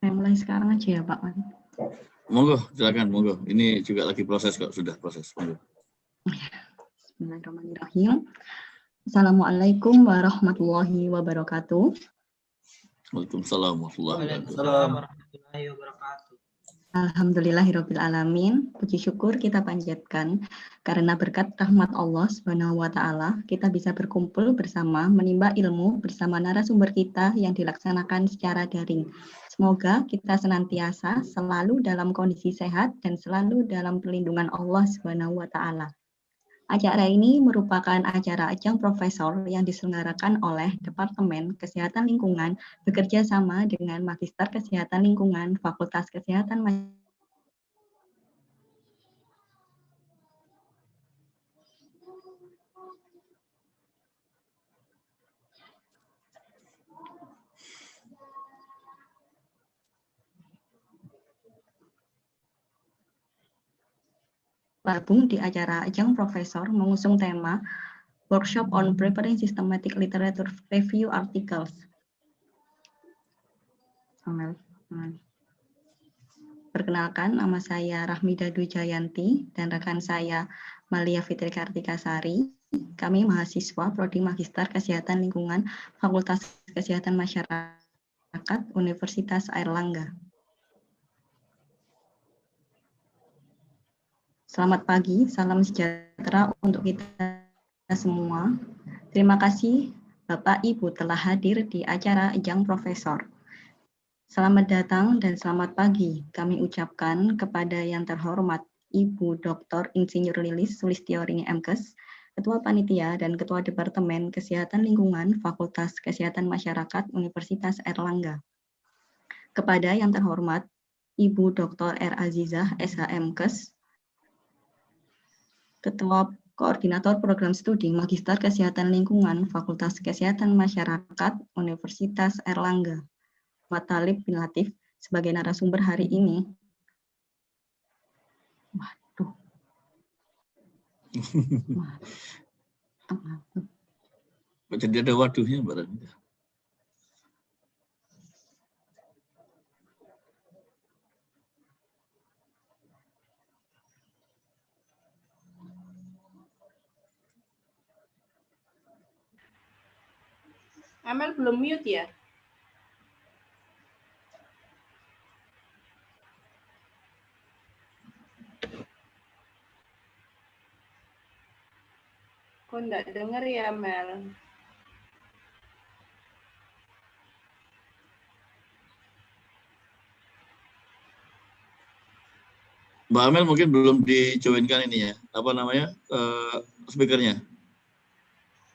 Saya mulai sekarang aja ya Pak. Monggo, silakan, monggo. Ini juga lagi proses kok, sudah proses. Monggo. Bismillahirrahmanirrahim. Assalamualaikum warahmatullahi wabarakatuh. Waalaikumsalam warahmatullahi wabarakatuh. Alhamdulillahirabbil alamin. Puji syukur kita panjatkan karena berkat rahmat Allah Subhanahu wa taala kita bisa berkumpul bersama menimba ilmu bersama narasumber kita yang dilaksanakan secara daring. Semoga kita senantiasa selalu dalam kondisi sehat dan selalu dalam perlindungan Allah Subhanahu wa taala. Acara ini merupakan acara ajang profesor yang diselenggarakan oleh Departemen Kesehatan Lingkungan bekerja sama dengan Magister Kesehatan Lingkungan Fakultas Kesehatan Gabung di acara ajang profesor mengusung tema Workshop on Preparing Systematic Literature Review Articles. Perkenalkan, nama saya Rahmida Dwi Jayanti dan rekan saya Malia Fitri Kartikasari. Kami mahasiswa Prodi Magister Kesehatan Lingkungan Fakultas Kesehatan Masyarakat Universitas Airlangga. Selamat pagi, salam sejahtera untuk kita semua. Terima kasih Bapak Ibu telah hadir di acara Ajang Profesor. Selamat datang dan selamat pagi kami ucapkan kepada yang terhormat Ibu Dr. Insinyur Lilis Sulistiorini MKes, Ketua Panitia dan Ketua Departemen Kesehatan Lingkungan Fakultas Kesehatan Masyarakat Universitas Airlangga. Kepada yang terhormat Ibu Dr. R. Azizah SHMKes, Ketua Koordinator Program Studi Magister Kesehatan Lingkungan Fakultas Kesehatan Masyarakat Universitas Airlangga, Pak Talib bin Latif, sebagai narasumber hari ini. Waduh. Jadi ada waduhnya, Mbak. Amel belum mute ya? Kok enggak dengar ya, Amel? Mbak Amel mungkin belum di-join-kan ini ya, apa namanya, speakernya.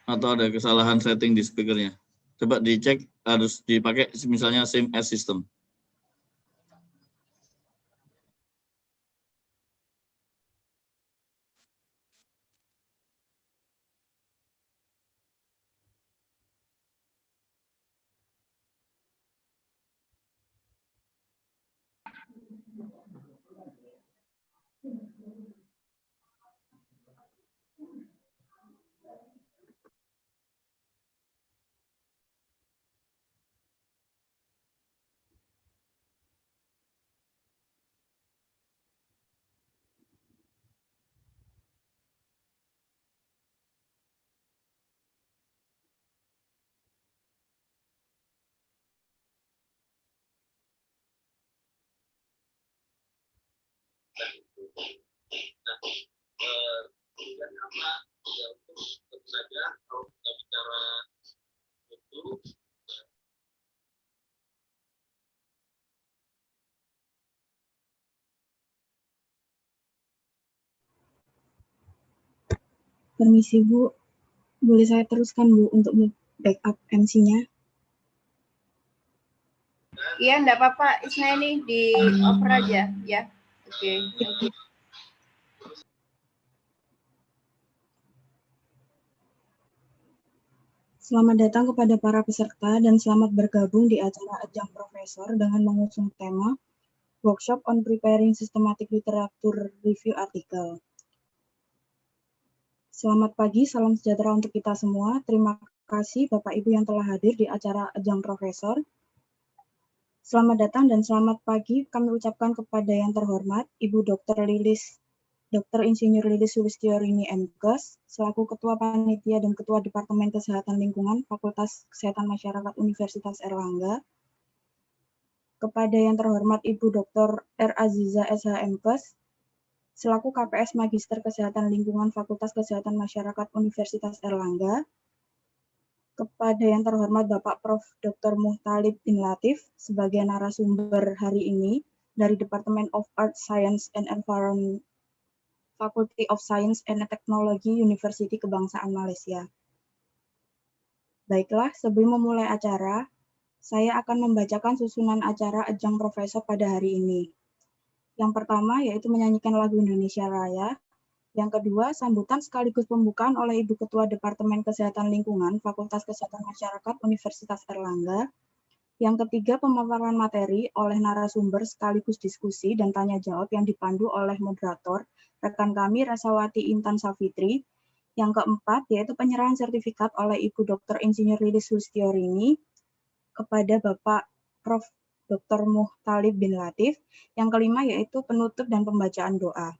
Atau ada kesalahan setting di speakernya. Coba dicek, harus dipakai misalnya same as system. Tentu saja kalau kita bicara itu Permisi Bu, boleh saya teruskan Bu untuk backup MC-nya? Iya, enggak apa-apa. Isna ini di over aja ya. Oke, thank you. Selamat datang kepada para peserta dan selamat bergabung di acara Ajang Profesor dengan mengusung tema Workshop on Preparing Systematic Literature Review Article. Selamat pagi, salam sejahtera untuk kita semua. Terima kasih Bapak Ibu yang telah hadir di acara Ajang Profesor. Selamat datang dan selamat pagi kami ucapkan kepada yang terhormat Ibu Dr. Insinyur Lilis Sulistiorini MKes, selaku Ketua Panitia dan Ketua Departemen Kesehatan Lingkungan Fakultas Kesehatan Masyarakat Universitas Erlangga, kepada yang terhormat Ibu Dr. R. Aziza SH MKes, selaku KPS Magister Kesehatan Lingkungan Fakultas Kesehatan Masyarakat Universitas Erlangga, kepada yang terhormat Bapak Prof. Dr. Talib bin Latif sebagai narasumber hari ini dari Department of Art, Science and Environment, Faculty of Science and Technology, University Kebangsaan Malaysia. Baiklah, sebelum memulai acara, saya akan membacakan susunan acara Ajang Profesor pada hari ini. Yang pertama yaitu menyanyikan lagu Indonesia Raya. Yang kedua, sambutan sekaligus pembukaan oleh Ibu Ketua Departemen Kesehatan Lingkungan Fakultas Kesehatan Masyarakat Universitas Erlangga. Yang ketiga, pemaparan materi oleh narasumber sekaligus diskusi dan tanya jawab yang dipandu oleh moderator, rekan kami Rasawati Intan Safitri. Yang keempat, yaitu penyerahan sertifikat oleh Ibu Dr. Insinyur Lilis Sulistiorini kepada Bapak Prof. Dr. Talib bin Latif. Yang kelima, yaitu penutup dan pembacaan doa.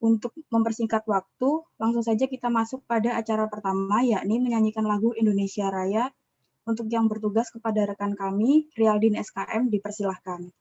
Untuk mempersingkat waktu, langsung saja kita masuk pada acara pertama, yakni menyanyikan lagu Indonesia Raya. Untuk yang bertugas kepada rekan kami, Rialdin SKM, dipersilahkan.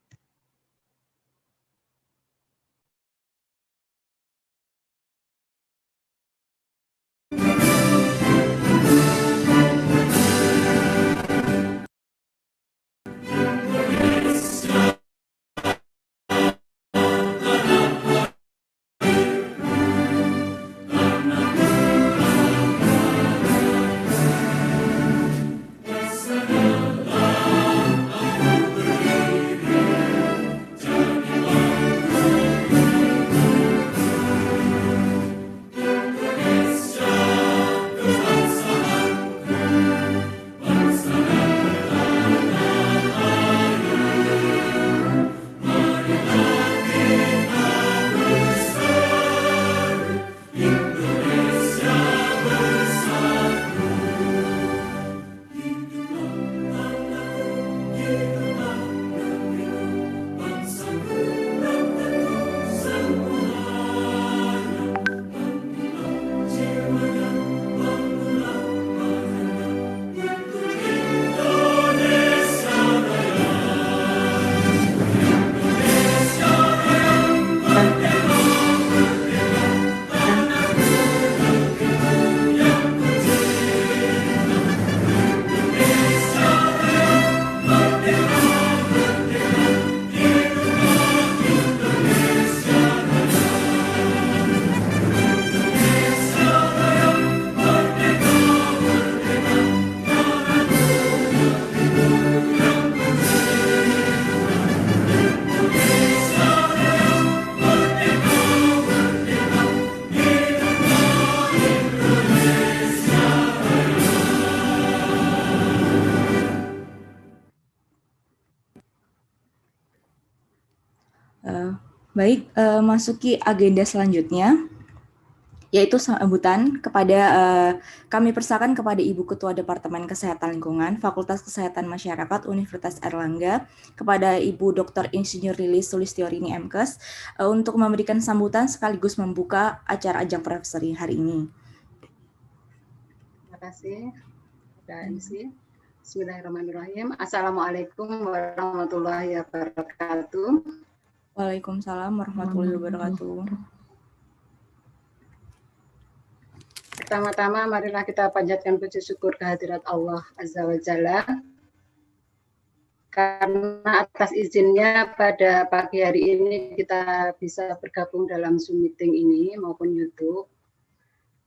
Baik, masuki agenda selanjutnya, yaitu sambutan kepada kami persilakan kepada Ibu Ketua Departemen Kesehatan Lingkungan Fakultas Kesehatan Masyarakat Universitas Erlangga, kepada Ibu Dr. Insinyur Lilis Sulistiorini MKes untuk memberikan sambutan sekaligus membuka acara Ajang Profesor hari ini. Terima kasih, Pak MC. Bismillahirrahmanirrahim. Assalamualaikum warahmatullahi wabarakatuh. Waalaikumsalam warahmatullahi wabarakatuh. Pertama-tama marilah kita panjatkan puji syukur kehadirat Allah Azza wa Jalla karena atas izinnya pada pagi hari ini kita bisa bergabung dalam Zoom meeting ini maupun YouTube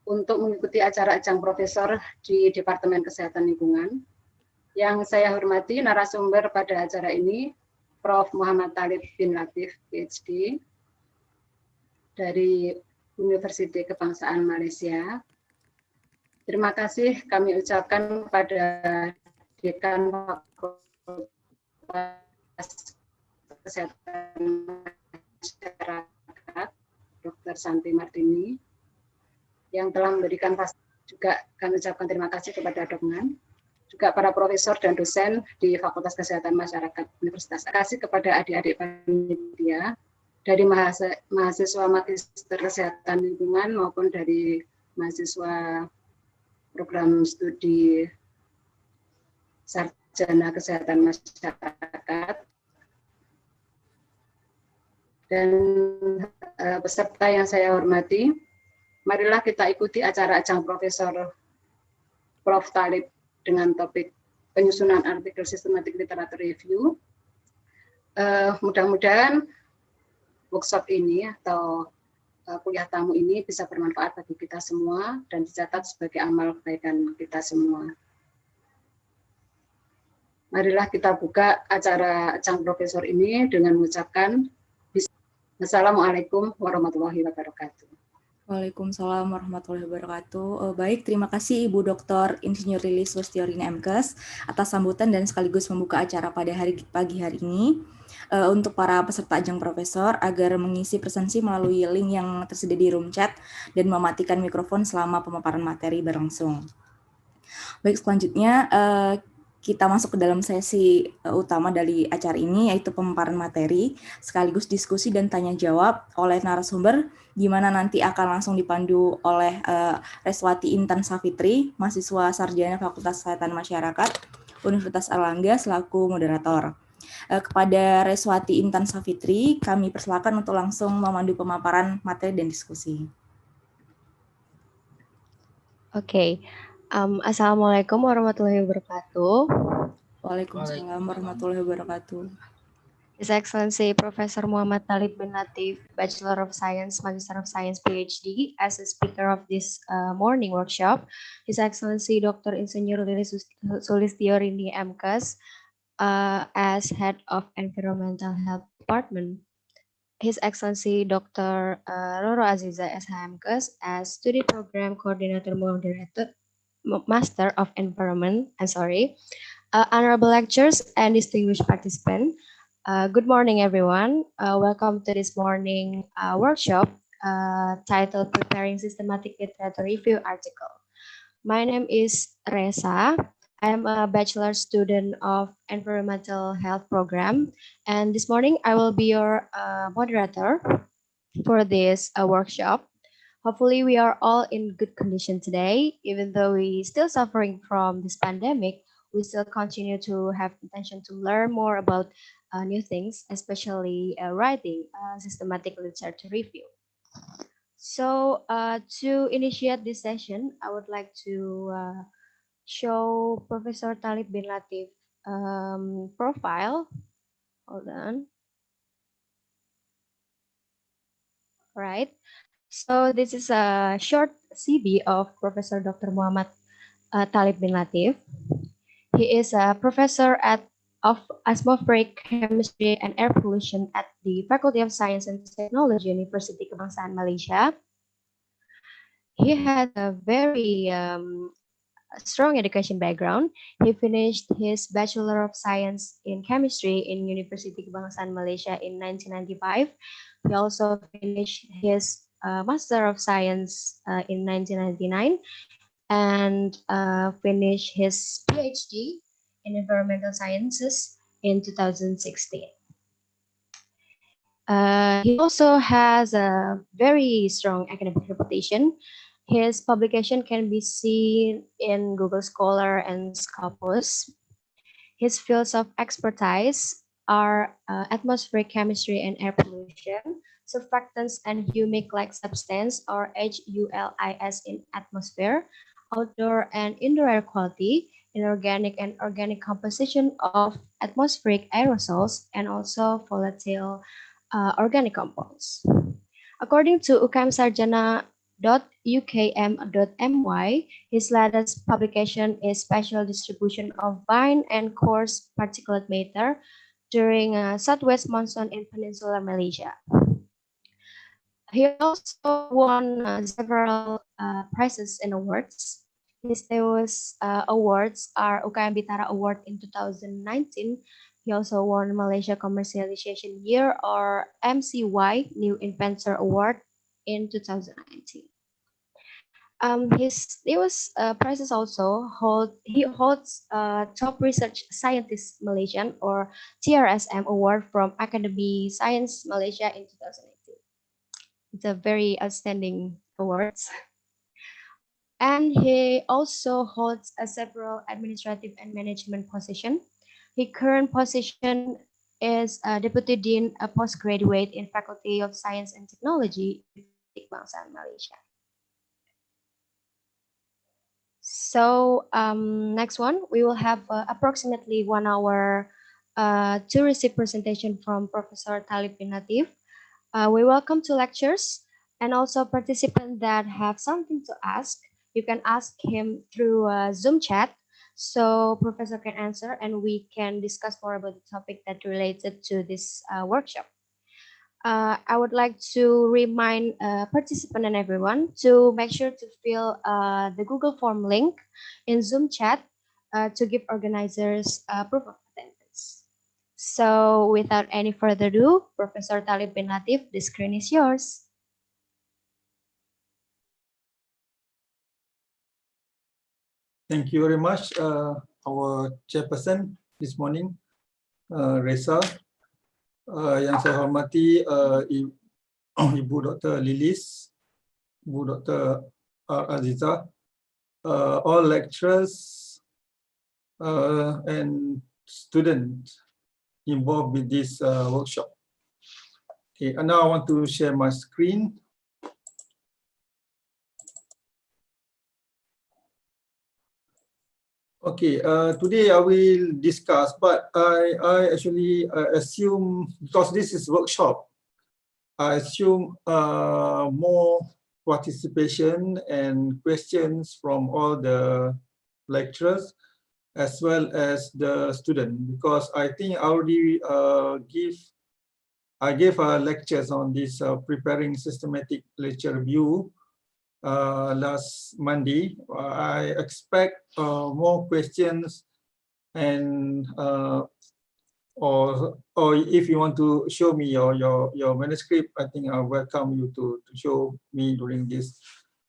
untuk mengikuti acara Ajang Profesor di Departemen Kesehatan Lingkungan. Yang saya hormati narasumber pada acara ini Prof. Muhammad Talib bin Latif, PhD, dari Universitas Kebangsaan Malaysia. Terima kasih kami ucapkan kepada Dekan Fakultas Kesehatan Masyarakat, Dr. Santi Martini, yang telah memberikan fasilitas. Juga kami ucapkan terima kasih kepada Dokman, juga para profesor dan dosen di Fakultas Kesehatan Masyarakat Universitas. Terima kasih kepada adik-adik panitia dari mahasiswa magister kesehatan lingkungan maupun dari mahasiswa program studi sarjana kesehatan masyarakat, dan peserta yang saya hormati. Marilah kita ikuti acara ajang Profesor Prof. Talib dengan topik penyusunan artikel sistematik literatur review. Mudah-mudahan workshop ini atau kuliah tamu ini bisa bermanfaat bagi kita semua dan dicatat sebagai amal kebaikan kita semua. Marilah kita buka acara ajang Profesor ini dengan mengucapkan Assalamualaikum warahmatullahi wabarakatuh. Waalaikumsalam warahmatullahi wabarakatuh. Baik, terima kasih Ibu Dr. Insinyur Lilis Lustiorini MKes atas sambutan dan sekaligus membuka acara pada pagi hari ini. Untuk para peserta ajang profesor agar mengisi presensi melalui link yang tersedia di room chat dan mematikan mikrofon selama pemaparan materi berlangsung. Baik, selanjutnya kita masuk ke dalam sesi utama dari acara ini, yaitu pemaparan materi, sekaligus diskusi dan tanya jawab oleh narasumber, di mana nanti akan langsung dipandu oleh Reswati Intan Safitri, mahasiswa sarjana Fakultas Kesehatan Masyarakat, Universitas Erlangga, selaku moderator. Kepada Reswati Intan Safitri, kami persilakan untuk langsung memandu pemaparan materi dan diskusi. Oke. Assalamualaikum warahmatullahi wabarakatuh. Waalaikumsalam warahmatullahi wabarakatuh. His Excellency Professor Muhammad Talib bin Latif, Bachelor of Science, Magister of Science, PhD, as a speaker of this morning workshop. His Excellency Dr. Insinyur Lilis Lustiorini MKes, as Head of Environmental Health Department. His Excellency Dr. Roro Aziza SHMKes, as Study Program Coordinator Moderator, Master of Environment, honorable lecturers and distinguished participants. Good morning, everyone. Welcome to this morning workshop titled Preparing Systematic Literature Review Article. My name is Reza. I am a bachelor student of Environmental Health Program, and this morning I will be your moderator for this workshop. Hopefully we are all in good condition today. Even though we still suffering from this pandemic, we still continue to have intention to learn more about new things, especially writing systematic literature review. So to initiate this session, I would like to show Professor Talib bin Latif profile. Hold on. All right. So this is a short CV of Professor Dr. Muhammad Talib bin Latif. He is a professor of atmospheric chemistry and air pollution at the Faculty of Science and Technology, University Kebangsaan Malaysia. He has a very strong education background. He finished his Bachelor of Science in Chemistry in University Kebangsaan Malaysia in 1995. He also finished his Master of Science in 1999 and finished his PhD in Environmental Sciences in 2016. He also has a very strong academic reputation. His publication can be seen in Google Scholar and Scopus. His fields of expertise are atmospheric chemistry and air pollution, surfactants and humic-like substance or HULIS in atmosphere, outdoor and indoor air quality, inorganic and organic composition of atmospheric aerosols, and also volatile organic compounds. According to ukmsarjana.ukm.my, his latest publication is Spatial Distribution of Fine and Coarse Particulate Matter during Southwest Monsoon in Peninsular Malaysia. He also won several prizes and awards. His latest awards are UKM Bitara Award in 2019. He also won Malaysia Commercialization Year or MCY New Inventor Award in 2019. He was prizes also he holds top research scientist Malaysian or TRSM award from Academy Science Malaysia in 2018. It's a very outstanding award. And he also holds a several administrative and management position. His current position is Deputy Dean, a postgraduate in Faculty of Science and Technology, University Kebangsaan Malaysia. So next one, we will have approximately 1 hour to receive presentation from Professor Talib bin Latif. We welcome to lectures and also participants that have something to ask. You can ask him through Zoom chat, so Professor can answer and we can discuss more about the topic that related to this workshop. I would like to remind participants and everyone to make sure to fill the Google form link in Zoom chat to give organizers proof of attendance. So without any further ado, Professor Talib bin Latif, the screen is yours. Thank you very much, our chairperson this morning, Reza. Yang saya hormati Ibu Dr. Lilis, Ibu Dr. Aziza, all lecturers and students involved with this workshop. Okay, and now I want to share my screen. Okay, today I will discuss, but I actually assume, because this is workshop, I assume more participation and questions from all the lecturers as well as the student, because I think I already gave lectures on this preparing systematic lecture review last Monday. I expect more questions, and or if you want to show me your manuscript, I think I welcome you to show me during this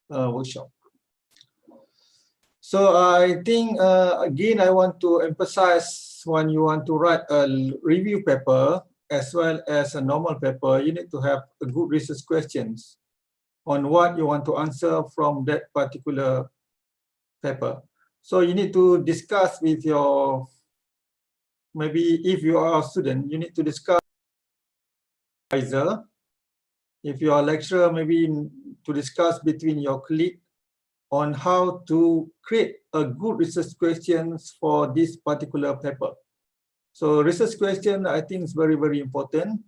workshop. So I think again I want to emphasize, when you want to write a review paper as well as a normal paper, you need to have a good research questions on what you want to answer from that particular paper. So you need to discuss with your, maybe if you are a student, you need to discuss with your advisor. If you are a lecturer, maybe to discuss between your colleague on how to create a good research questions for this particular paper. So research question, I think, is very, very important.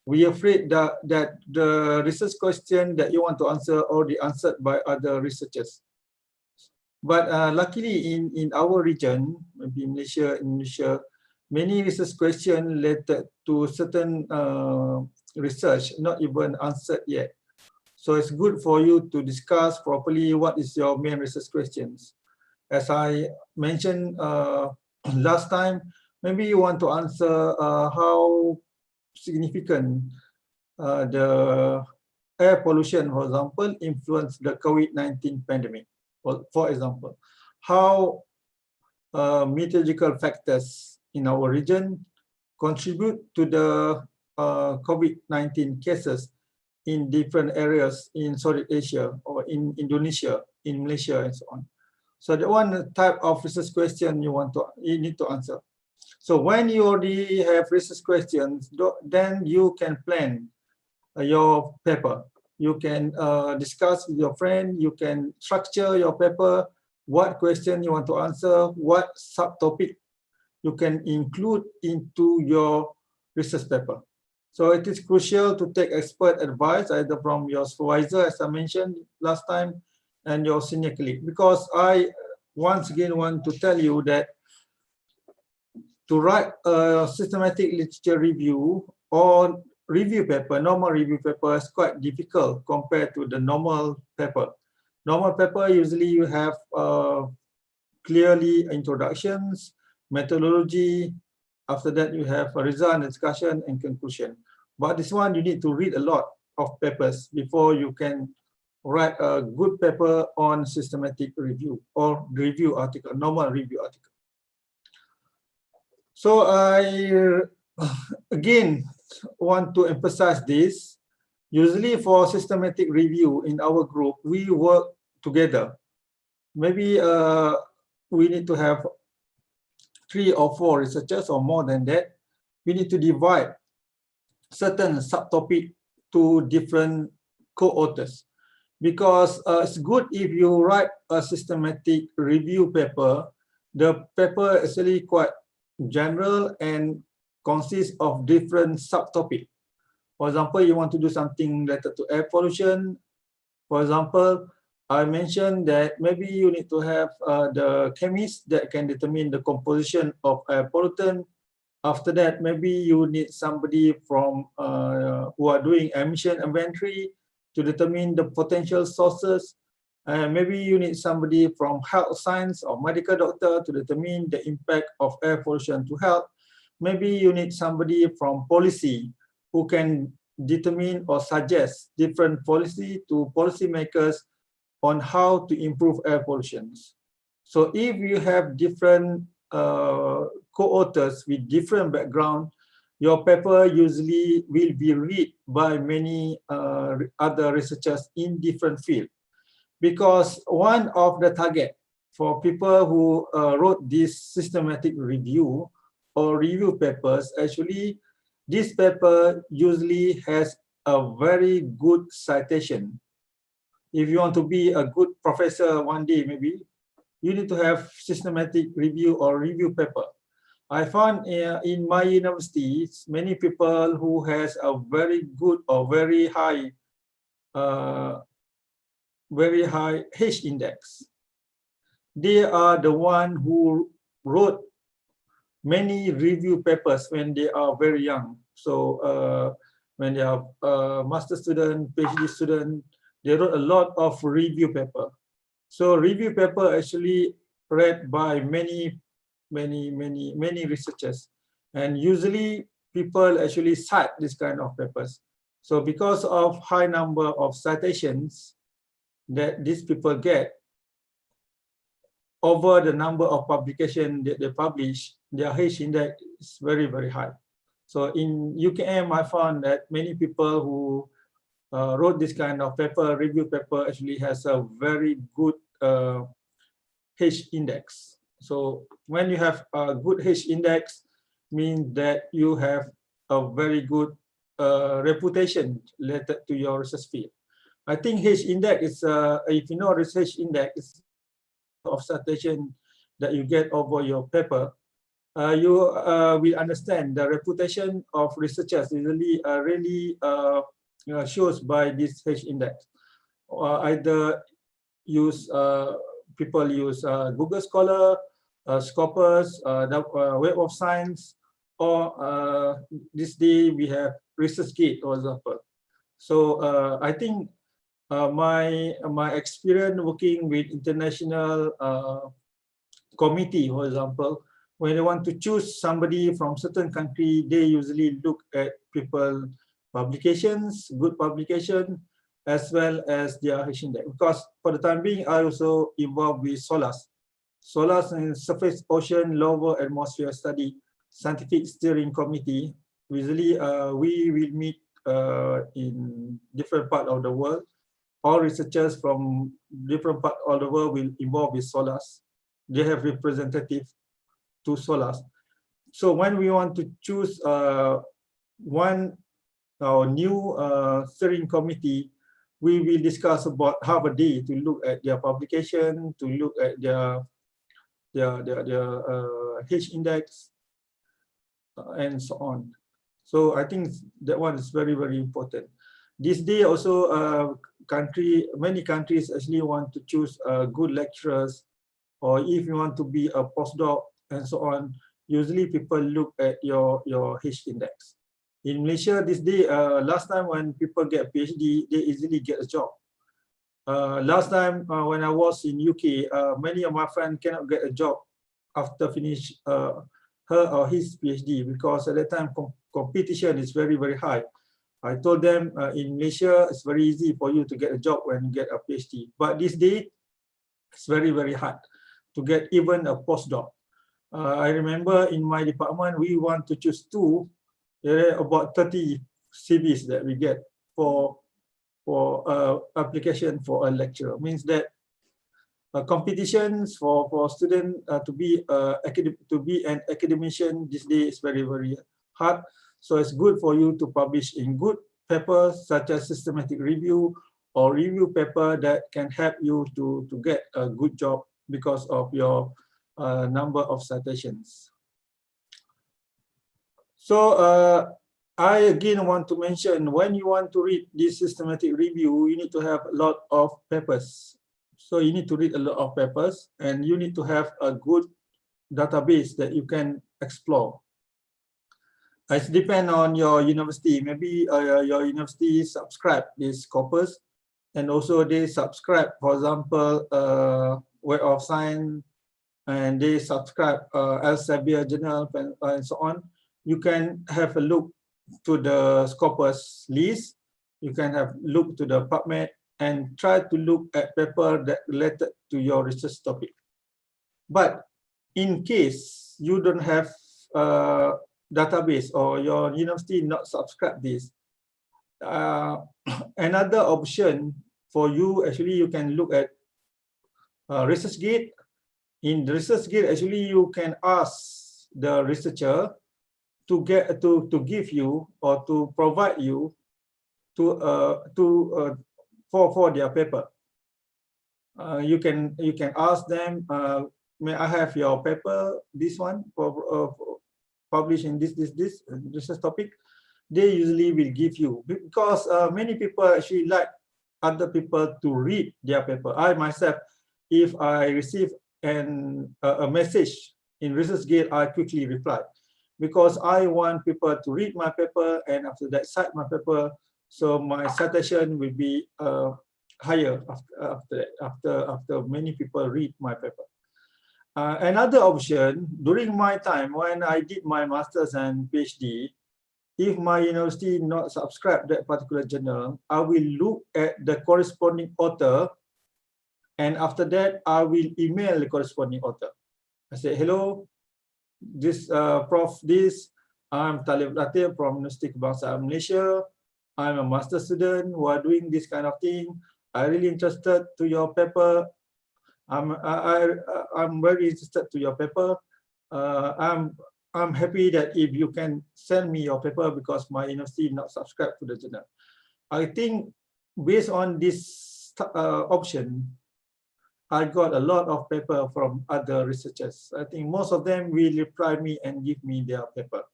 We are afraid that the research question that you want to answer already answered by other researchers. But luckily in our region, maybe Malaysia, Indonesia, many research questions related to certain research not even answered yet. So it's good for you to discuss properly what is your main research questions. As I mentioned last time, maybe you want to answer how significant the air pollution, for example, influenced the COVID-19 pandemic. For example, how meteorological factors in our region contribute to the COVID-19 cases in different areas in Southeast Asia or in Indonesia, in Malaysia, and so on. So the one type of research question you need to answer. So when you already have research questions, then you can plan your paper. You can discuss with your friend, you can structure your paper, what question you want to answer, what subtopic you can include into your research paper. So it is crucial to take expert advice either from your supervisor, as I mentioned last time, and your senior colleague. Because I once again want to tell you that to write a systematic literature review or review paper, normal review paper, is quite difficult compared to the normal paper. Normal paper, usually you have clearly introductions, methodology. After that, you have a result, discussion, and conclusion. But this one, you need to read a lot of papers before you can write a good paper on systematic review or review article, normal review article. So I again want to emphasize this. Usually for systematic review in our group, we work together. Maybe we need to have 3 or 4 researchers or more than that. We need to divide certain subtopic to different co-authors, because it's good if you write a systematic review paper. The paper is actually quite general and consists of different subtopics. For example, you want to do something related to air pollution. For example, I mentioned that maybe you need to have the chemist that can determine the composition of air pollutant. After that, maybe you need somebody from who are doing emission inventory to determine the potential sources. Maybe you need somebody from health science or medical doctor to determine the impact of air pollution to health. Maybe you need somebody from policy who can determine or suggest different policy to policymakers on how to improve air pollution. So if you have different co-authors with different background, your paper usually will be read by many other researchers in different fields. Because one of the target for people who wrote this systematic review or review papers, actually, this paper usually has a very good citation. If you want to be a good professor one day, maybe, you need to have systematic review or review paper. I found in my university, many people who has a very good or very high H index. They are the one who wrote many review papers when they are very young. So when they are master student, PhD student, they wrote a lot of review paper. So review paper actually read by many researchers, and usually people actually cite this kind of papers. So because of high number of citations that these people get over the number of publications that they publish, their H index is very, very high. So in UKM, I found that many people who wrote this kind of paper, review paper, actually has a very good H index. So when you have a good H index, means that you have a very good reputation related to your research field. I think H index is, if you know research index, is of citation that you get over your paper. You will understand the reputation of researchers usually really shows by this H index. Either use people use Google Scholar, Scopus, the Web of Science, or this day we have ResearchGate, for example. So I think my experience working with international committee, for example, when they want to choose somebody from certain country, they usually look at people publications, good publication, as well as their H index. Because for the time being, I also involved with SOLAS. SOLAS and Surface Ocean Lower Atmosphere Study Scientific Steering Committee. Usually, we will meet in different parts of the world. All researchers from different parts of the world will involve with SOLAS. They have representatives to SOLAS. So when we want to choose one new steering committee, we will discuss about half a day to look at their publication, to look at their H index, and so on. So I think that one is very, very important. This day also, many countries actually want to choose good lecturers, or if you want to be a postdoc and so on, usually people look at your H index. In Malaysia, this day, last time when people get PhD, they easily get a job. Last time when I was in UK, many of my friends cannot get a job after finish her or his PhD, because at that time competition is very, very high. I told them in Malaysia, it's very easy for you to get a job when you get a PhD. But this day, it's very, very hard to get even a postdoc. I remember in my department, we want to choose two. There are about 30 CVs that we get for application for a lecturer. Means that competitions for student to be an academician this day is very, very hard. So it's good for you to publish in good papers such as systematic review or review paper that can help you to get a good job because of your number of citations. So I again want to mention, when you want to read this systematic review, you need to have a lot of papers. So you need to read a lot of papers, and you need to have a good database that you can explore. It depends on your university. Maybe your university subscribe this corpus, and also they subscribe, for example, Web of Science, and they subscribe Elsevier Journal and so on. You can have a look to the Scopus list. You can have look to the PubMed and try to look at paper that related to your research topic. But in case you don't have a database or your university not subscribe this, another option for you, actually, you can look at ResearchGate. In the ResearchGate, actually, you can ask the researcher to give you or to provide you for their paper. You can ask them, may I have your paper, this one, published in this research topic? They usually will give you, because many people actually like other people to read their paper. I myself, if I receive a message in ResearchGate, I quickly reply, because I want people to read my paper and after that cite my paper, so my citation will be higher after many people read my paper. Another option, during my time when I did my master's and PhD, if my university not subscribe that particular journal, I will look at the corresponding author, and after that I will email the corresponding author. I say, hello, this Prof, I'm Talib from University Kebangsaan Malaysia. I'm a master student who are doing this kind of thing. I'm really interested to your paper. I'm very interested to your paper. I'm happy that if you can send me your paper, because my university not subscribed to the journal. I think based on this option, I got a lot of paper from other researchers. I think most of them will reply me and give me their paper.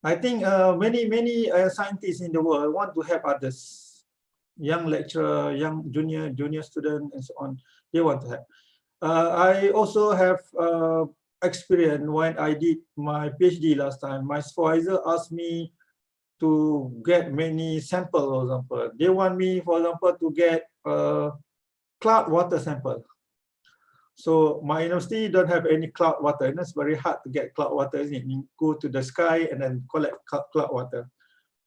I think many scientists in the world want to help others, young lecturer, young junior student, and so on. They want to help. I also have experience when I did my PhD last time. My supervisor asked me to get many samples, for example. They want me, for example, to get cloud water sample. So my university don't have any cloud water, and it's very hard to get cloud water, isn't it? You go to the sky and then collect cloud water.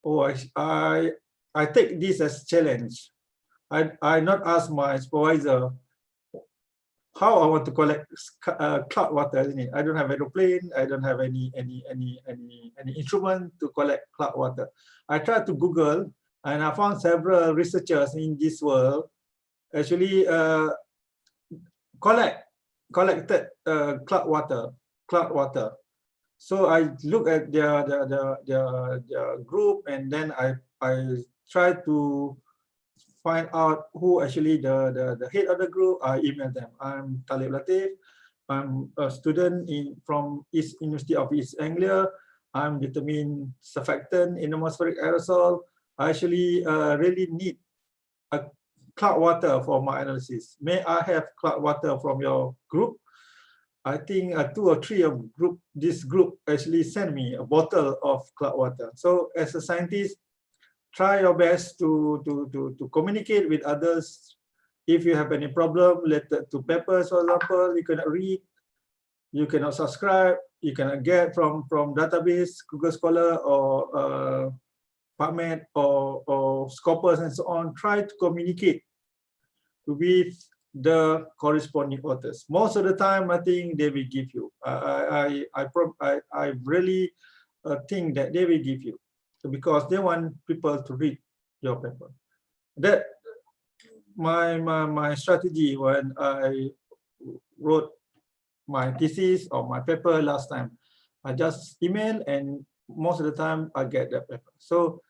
Oh, I take this as challenge. I not ask my supervisor how I want to collect cloud water, isn't it? I don't have aeroplane. I don't have any instrument to collect cloud water. I tried to Google, and I found several researchers in this world actually collected cloud water. So I look at their group, and then I try to find out who actually the head of the group. I email them. I'm Talib Latif. I'm a student from University of East Anglia. I'm determined surfactant in atmospheric aerosol. I actually really need a cloud water for my analysis. May I have cloud water from your group? I think 2 or 3 of this group actually sent me a bottle of cloud water. So as a scientist, try your best to communicate with others. If you have any problem related to papers, for example, you cannot read, you cannot subscribe, you can get from database, Google Scholar, or PubMed, or Scopus, and so on. Try to communicate with the corresponding authors. Most of the time, I think they will give you. I really think that they will give you, because they want people to read your paper. That my strategy when I wrote my thesis or my paper last time. I just email, and most of the time I get that paper. So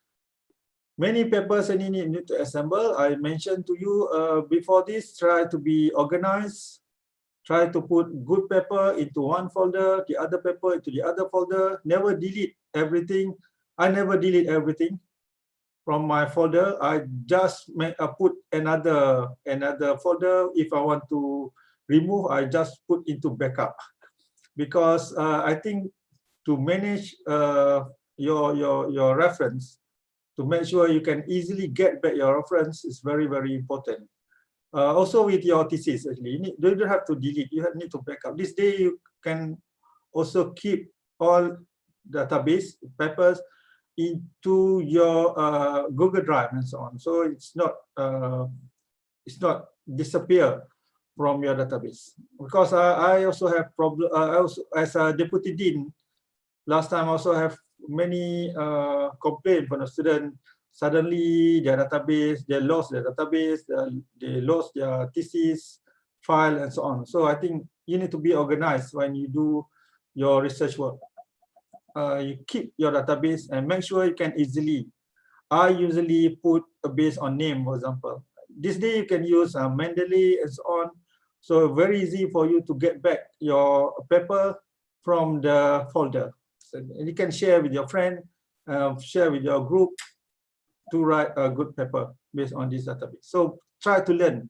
many papers and you need to assemble. I mentioned to you before this, try to be organized. Try to put good paper into one folder, the other paper into the other folder. Never delete everything. I never delete everything from my folder. I just put another folder. If I want to remove, I just put into backup, because I think to manage your reference, to make sure you can easily get back your reference is very, very important. Also with your thesis, actually, you don't have to delete, you need to backup. This day you can also keep all database papers into your Google Drive and so on. So it's not disappear from your database. Because I also have problem. I also, as a deputy dean, last time I also have many complaints from the student. Suddenly their database, they lost their database, they lost their thesis file and so on. So I think you need to be organized when you do your research work. You keep your database and make sure you can easily. I usually put a base on name, for example. This day you can use Mendeley and so on. So very easy for you to get back your paper from the folder. So you can share with your friend, share with your group to write a good paper based on this database. So try to learn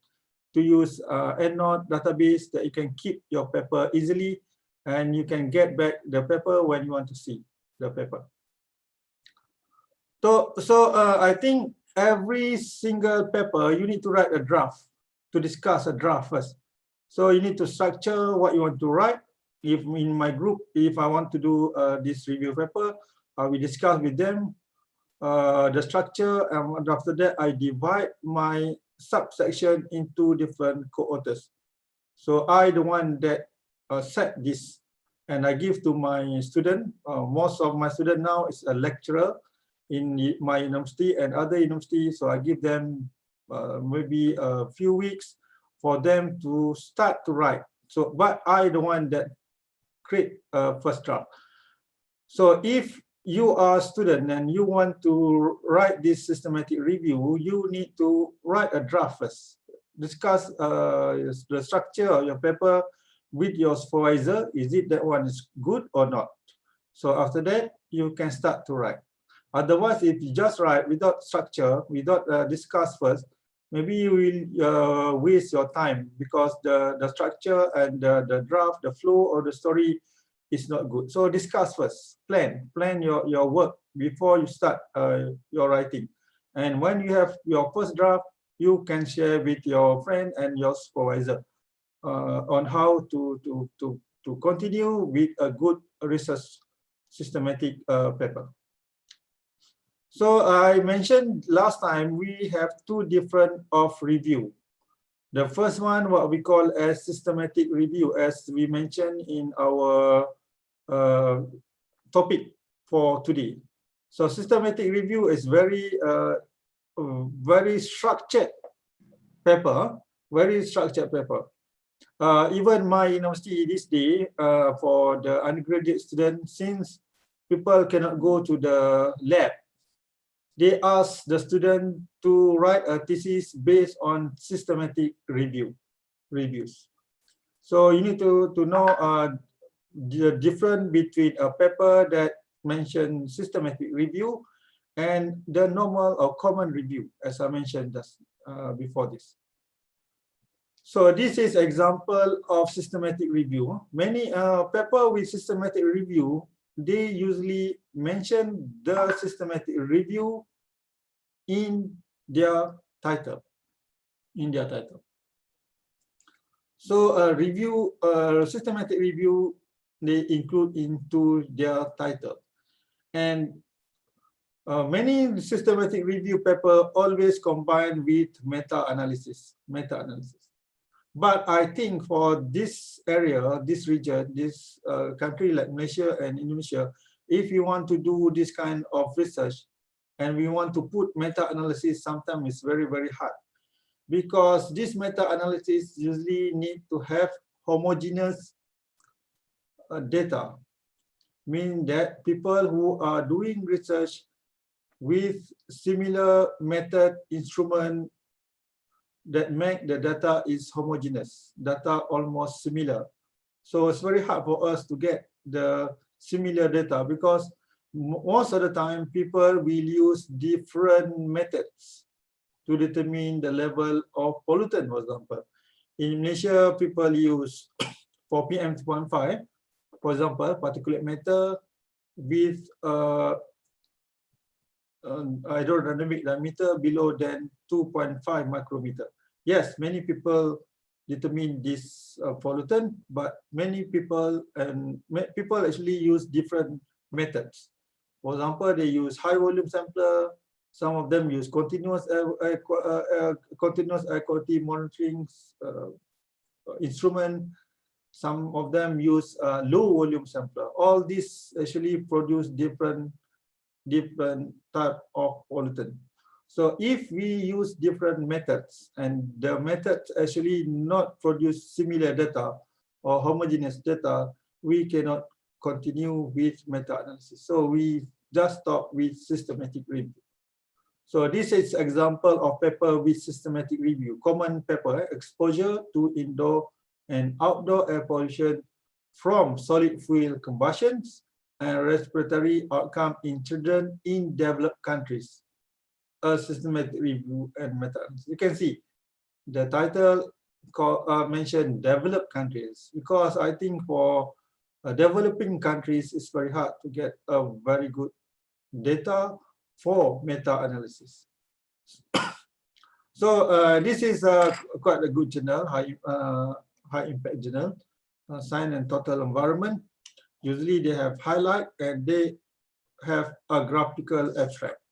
to use EndNote database that you can keep your paper easily, and you can get back the paper when you want to see the paper. So I think every single paper, you need to write a draft, to discuss a draft first. So you need to structure what you want to write. If in my group, if I want to do this review paper, we discuss with them the structure, and after that, I divide my subsection into different co-authors. So I the one that set this, and I give to my student. Most of my student now is a lecturer in my university and other universities. So I give them maybe a few weeks for them to start to write. So, but I the one that create a first draft. So if you are a student and you want to write this systematic review, you need to write a draft first. Discuss the structure of your paper with your supervisor. Is it that one is good or not? So after that, you can start to write. Otherwise, if you just write without structure, without discuss first, maybe you will waste your time, because the structure and the draft, the flow of the story is not good. So discuss first, plan your work before you start your writing. And when you have your first draft, you can share with your friend and your supervisor on how to continue with a good research systematic paper. So I mentioned last time we have two different of review. The first one, what we call as systematic review, as we mentioned in our topic for today. So systematic review is very structured paper, very structured paper. Even my university this day, for the undergraduate students, since people cannot go to the lab, they ask the student to write a thesis based on systematic reviews. So you need to know the difference between a paper that mentioned systematic review and the normal or common review, as I mentioned just before this. So this is example of systematic review. Many paper with systematic review, they usually mention the systematic review in their title. So a review, systematic review they include into their title. And many systematic review paper always combine with meta-analysis. But I think for this area, this region, this country like Malaysia and Indonesia, if you want to do this kind of research and we want to put meta-analysis, sometimes it's very, very hard. Because this meta-analysis usually need to have homogeneous data, meaning that people who are doing research with similar method, instrument, that make the data is homogeneous, data almost similar. So it's very hard for us to get the similar data because most of the time people will use different methods to determine the level of pollutant, for example. In Malaysia, people use for PM2.5, for example, particulate matter with hydrodynamic diameter below than 2.5 micrometer. Yes, many people determine this pollutant, but many people actually use different methods. For example, they use high volume sampler. Some of them use continuous air quality monitoring instrument. Some of them use low volume sampler. All these actually produce different type of pollutant. So if we use different methods and the methods actually not produce similar data or homogeneous data, we cannot continue with meta-analysis. So we just stop with systematic review. So this is example of paper with systematic review. Common paper, exposure to indoor and outdoor air pollution from solid fuel combustions and respiratory outcome in children in developed countries. A systematic review and meta-analysis. You can see the title mentioned developed countries because I think for developing countries it's very hard to get a very good data for meta-analysis. So this is quite a good journal, high impact journal, Science and Total Environment. Usually they have highlight and they have a graphical abstract.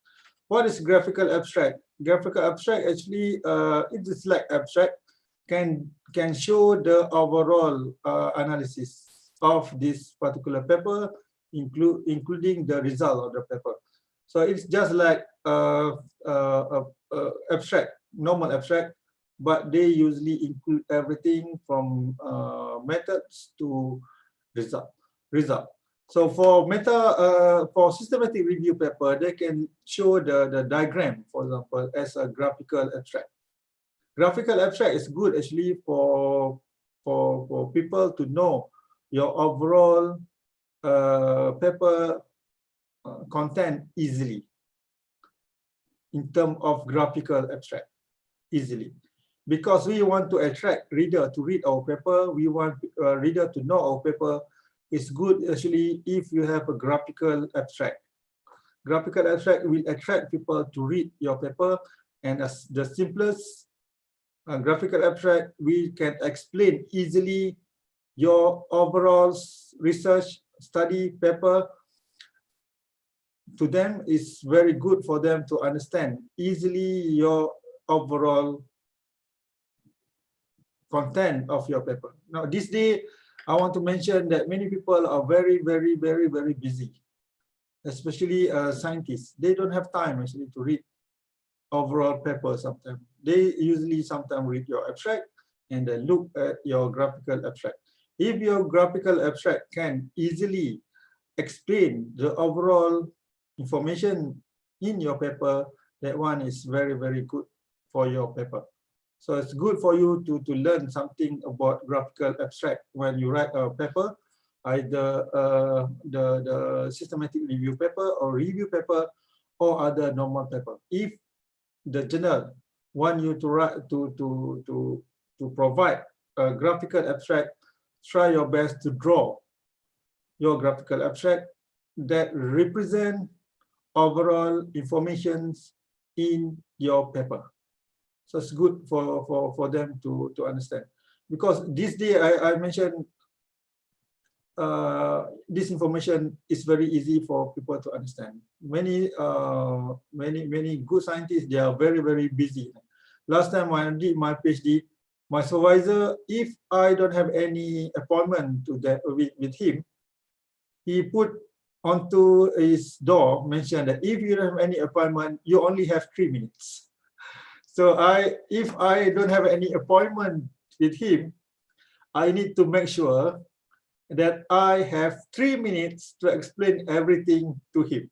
What is graphical abstract? Graphical abstract actually, it is like abstract, can show the overall analysis of this particular paper, including the result of the paper. So it's just like abstract, normal abstract, but they usually include everything from methods to result. So for for systematic review paper, they can show the diagram, for example, as a graphical abstract. Graphical abstract is good actually for people to know your overall paper content easily in terms of graphical abstract easily. Because we want to attract reader to read our paper, we want reader to know our paper. It's good actually if you have a graphical abstract. Graphical abstract will attract people to read your paper, and as the simplest graphical abstract, we can explain easily your overall research study paper. To them, it's very good for them to understand easily your overall content of your paper. Now, this day, I want to mention that many people are very busy, especially scientists. They don't have time actually to read overall paper sometimes. They usually sometimes read your abstract and then look at your graphical abstract. If your graphical abstract can easily explain the overall information in your paper, that one is very good for your paper. So it's good for you to learn something about graphical abstract when you write a paper, either the systematic review paper or review paper or other normal paper. If the journal want you to write to provide a graphical abstract, try your best to draw your graphical abstract that represent overall informations in your paper. So it's good for them to understand. Because this day I mentioned this information is very easy for people to understand. Many good scientists, they are very, very busy. Last time when I did my PhD, my supervisor, if I don't have any appointment to that with him, he put onto his door, mentioned that if you don't have any appointment, you only have 3 minutes. So if I don't have any appointment with him, I need to make sure that I have 3 minutes to explain everything to him.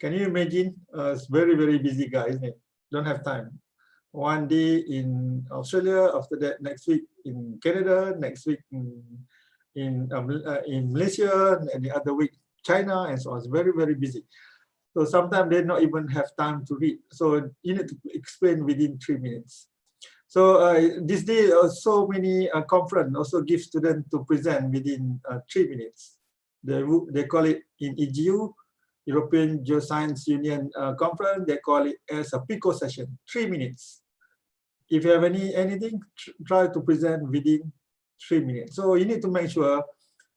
Can you imagine? It's very, very busy guy, isn't it? Don't have time. One day in Australia, after that next week in Canada, next week in Malaysia, and the other week China, and so on. It's very, very busy. So sometimes they don't even have time to read. So you need to explain within 3 minutes. So this day, so many conference also give students to present within 3 minutes. They call it in EGU, European Geoscience Union conference, they call it as a PICO session, 3 minutes. If you have anything, try to present within 3 minutes. So you need to make sure,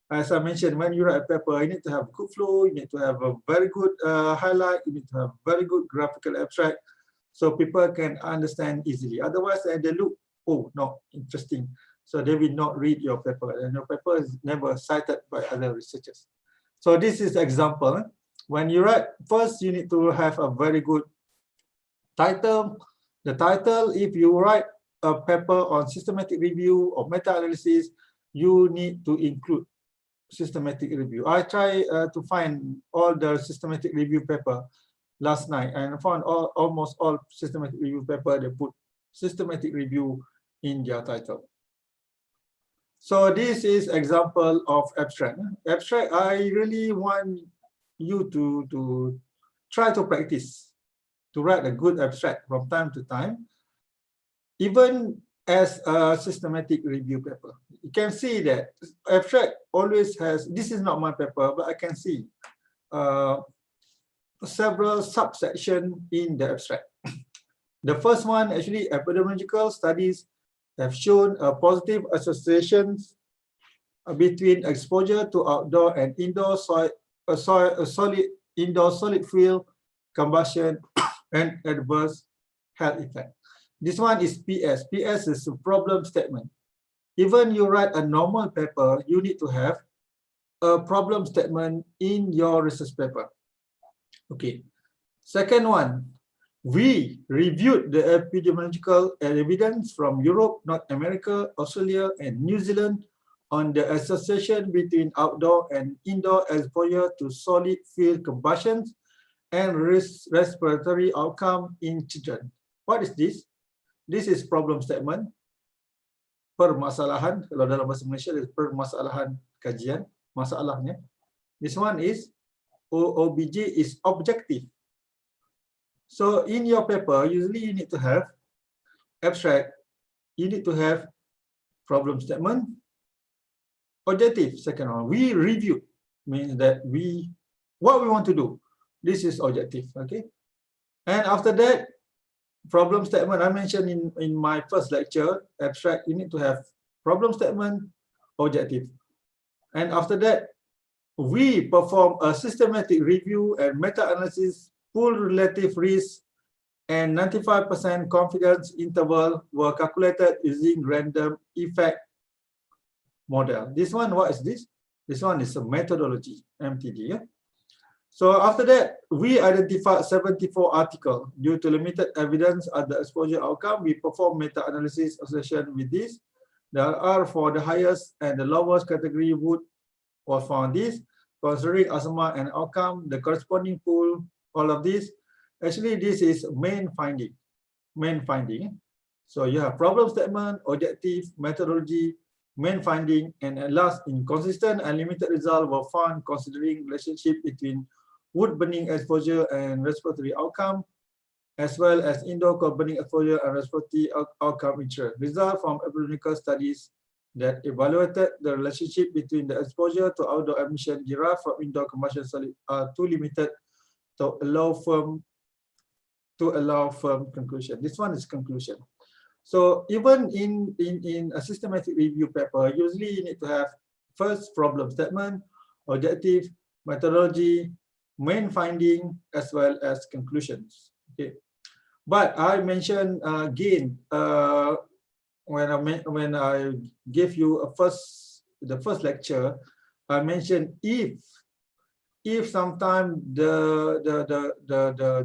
as I mentioned, when you write a paper, you need to have good flow, you need to have a very good highlight, you need to have very good graphical abstract, so people can understand easily. Otherwise, they look, oh, no, interesting. So they will not read your paper, and your paper is never cited by other researchers. So this is example. When you write, first you need to have a very good title. The title, if you write a paper on systematic review or meta-analysis, you need to include systematic review. I try to find all the systematic review paper last night, and I found almost all systematic review paper, they put systematic review in their title. So this is example of abstract. Abstract, I really want you to try to practice to write a good abstract from time to time, even as a systematic review paper. You can see that abstract always has, this is not my paper, but I can see several subsections in the abstract. The first one, actually, epidemiological studies have shown a positive associations between exposure to outdoor and indoor solid indoor solid fuel combustion and adverse health effect. This one is PS. PS is a problem statement. Even you write a normal paper, you need to have a problem statement in your research paper. Okay. Second one, we reviewed the epidemiological evidence from Europe, North America, Australia, and New Zealand on the association between outdoor and indoor exposure to solid fuel combustions and respiratory outcome in children. What is this? This is problem statement. Permasalahan, kalau dalam bahasa Malaysia, permasalahan kajian, masalahnya. This one is OBJ is objective. So in your paper, usually you need to have abstract, you need to have problem statement, objective. Second one, we review, means that what we want to do. This is objective, okay? And after that, problem statement, I mentioned in my first lecture, abstract, you need to have problem statement, objective. And after that, we perform a systematic review and meta-analysis, pool relative risk, and 95% confidence interval were calculated using random effect model. This one, what is this? This one is a methodology, MTD. Yeah? So after that, we identified 74 articles. Due to limited evidence of the exposure outcome, we perform meta-analysis association with this. There are for the highest and the lowest category would was found this. Considering asthma and outcome, the corresponding pool, all of this. Actually, this is main finding. Main finding. So you have problem statement, objective, methodology, main finding, and at last, inconsistent and limited result were found considering relationship between wood burning exposure and respiratory outcome, as well as indoor coal burning exposure and respiratory outcome interest. Result from epidemiological studies that evaluated the relationship between the exposure to outdoor emission derived from indoor combustion solid are too limited to allow firm conclusion. This one is conclusion. So even in a systematic review paper, usually you need to have first problem statement, objective, methodology, main finding, as well as conclusions. Okay, but I mentioned again when I gave you the first lecture, I mentioned if sometime the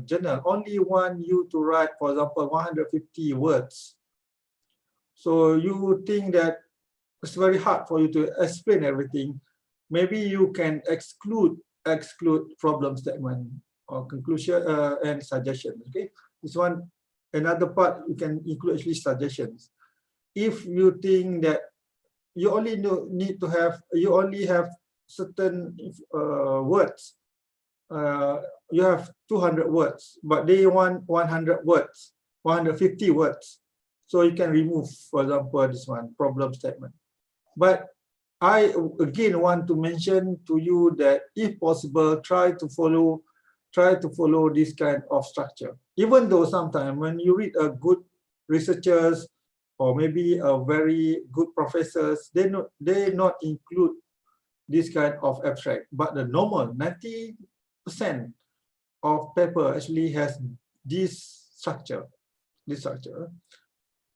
journal only want you to write, for example, 150 words, so you think that it's very hard for you to explain everything, maybe you can exclude problem statement or conclusion and suggestion. Okay, this one, another part you can include actually suggestions. If you think that you only have certain words, you have 200 words, but they want 100 words, 150 words. So you can remove, for example, this one, problem statement. But I again want to mention to you that if possible, try to follow this kind of structure. Even though sometimes when you read a good researchers or maybe a very good professors, they not include this kind of abstract, but the normal 90% of paper actually has this structure.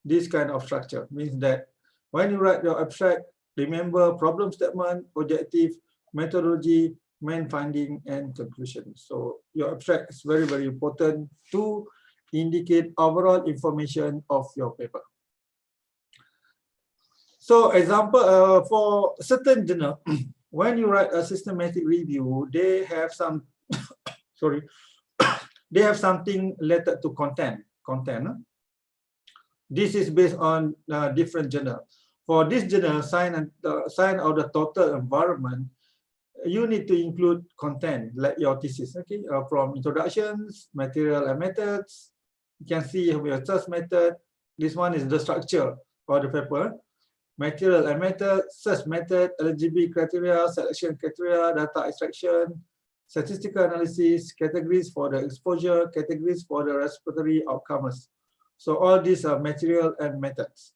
This kind of structure means that when you write your abstract, remember problem statement, objective, methodology, main finding, and conclusion. So your abstract is very, very important to indicate overall information of your paper. So example, for certain journal, when you write a systematic review, they have some, sorry, they have something related to content. This is based on different journal. For this journal, sign of the total environment, you need to include content like your thesis, okay, from introductions, material and methods. You can see your search method. This one is the structure for the paper. Material and method, search method, eligibility criteria, selection criteria, data extraction, statistical analysis, categories for the exposure, categories for the respiratory outcomes. So all these are material and methods.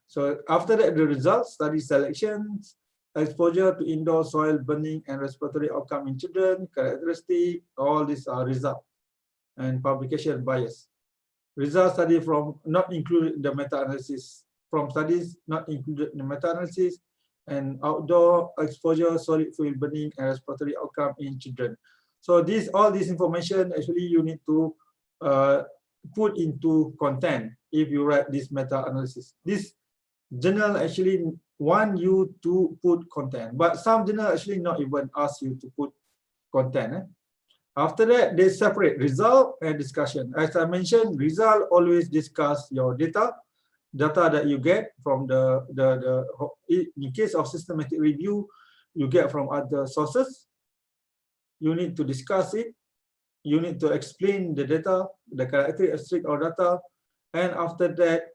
So after that, the results, study selections, exposure to indoor soil burning and respiratory outcome in children, characteristic, all these are results, and publication bias. Result study from not included in the meta-analysis, from studies not included in the meta-analysis, and outdoor exposure, solid fuel burning and respiratory outcome in children. So all this information actually you need to put into content if you write this meta-analysis. This journal actually want you to put content, but some journal actually not even ask you to put content. After that, they separate result and discussion. As I mentioned, result always discuss your data that you get from in case of systematic review, you get from other sources. You need to discuss it. You need to explain the data, the characteristic of data, and after that,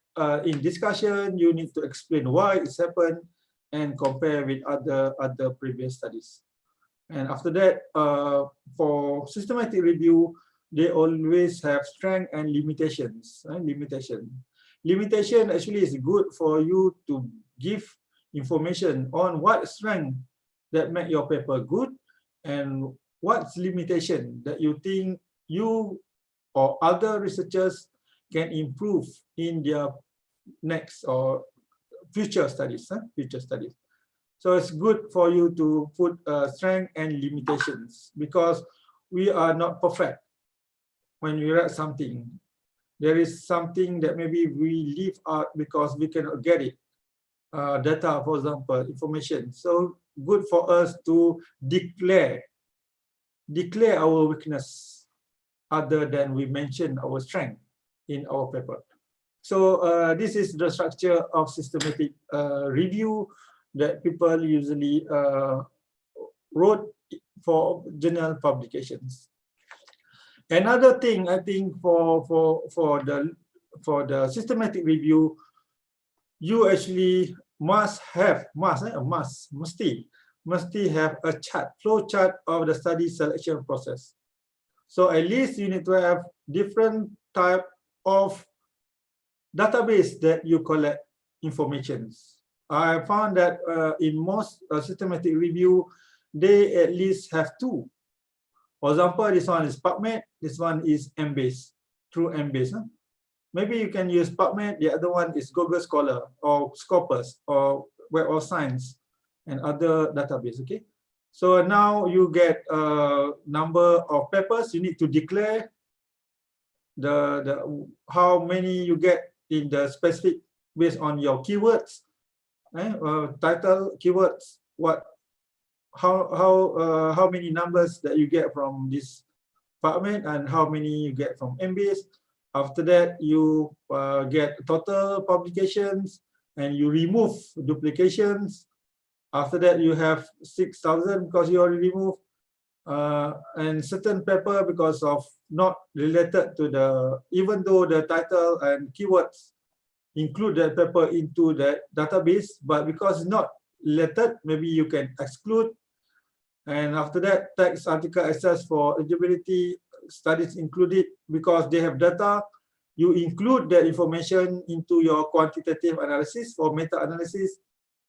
in discussion, you need to explain why it's happened and compare with other previous studies. And after that, for systematic review, they always have strength and limitations. Limitation actually is good for you to give information on what strength that make your paper good and what's limitation that you think you or other researchers can improve in their next or future studies. So it's good for you to put strength and limitations because we are not perfect when we write something. There is something that maybe we leave out because we cannot get it. Data, for example, information. So good for us to declare our weakness other than we mention our strength in our paper. So this is the structure of systematic review that people usually wrote for journal publications. Another thing I think for the systematic review, you actually must have a flow chart of the study selection process. So at least you need to have different type of database that you collect informations. I found that in most systematic review, they at least have two. For example, this one is PubMed, this one is Embase, through Embase. Huh? Maybe you can use PubMed, the other one is Google Scholar or Scopus or Web of Science and other database, okay? So now you get a number of papers, you need to declare how many you get in the specific based on your keywords, title, keywords, how many numbers that you get from this PubMed and how many you get from Embase. After that, you get total publications and you remove duplications. After that, you have 6,000 because you already removed, and certain paper because of not related to the, even though the title and keywords include that paper into the database, but because it's not related, maybe you can exclude. And after that, text article access for eligibility studies included because they have data. You include that information into your quantitative analysis for meta-analysis.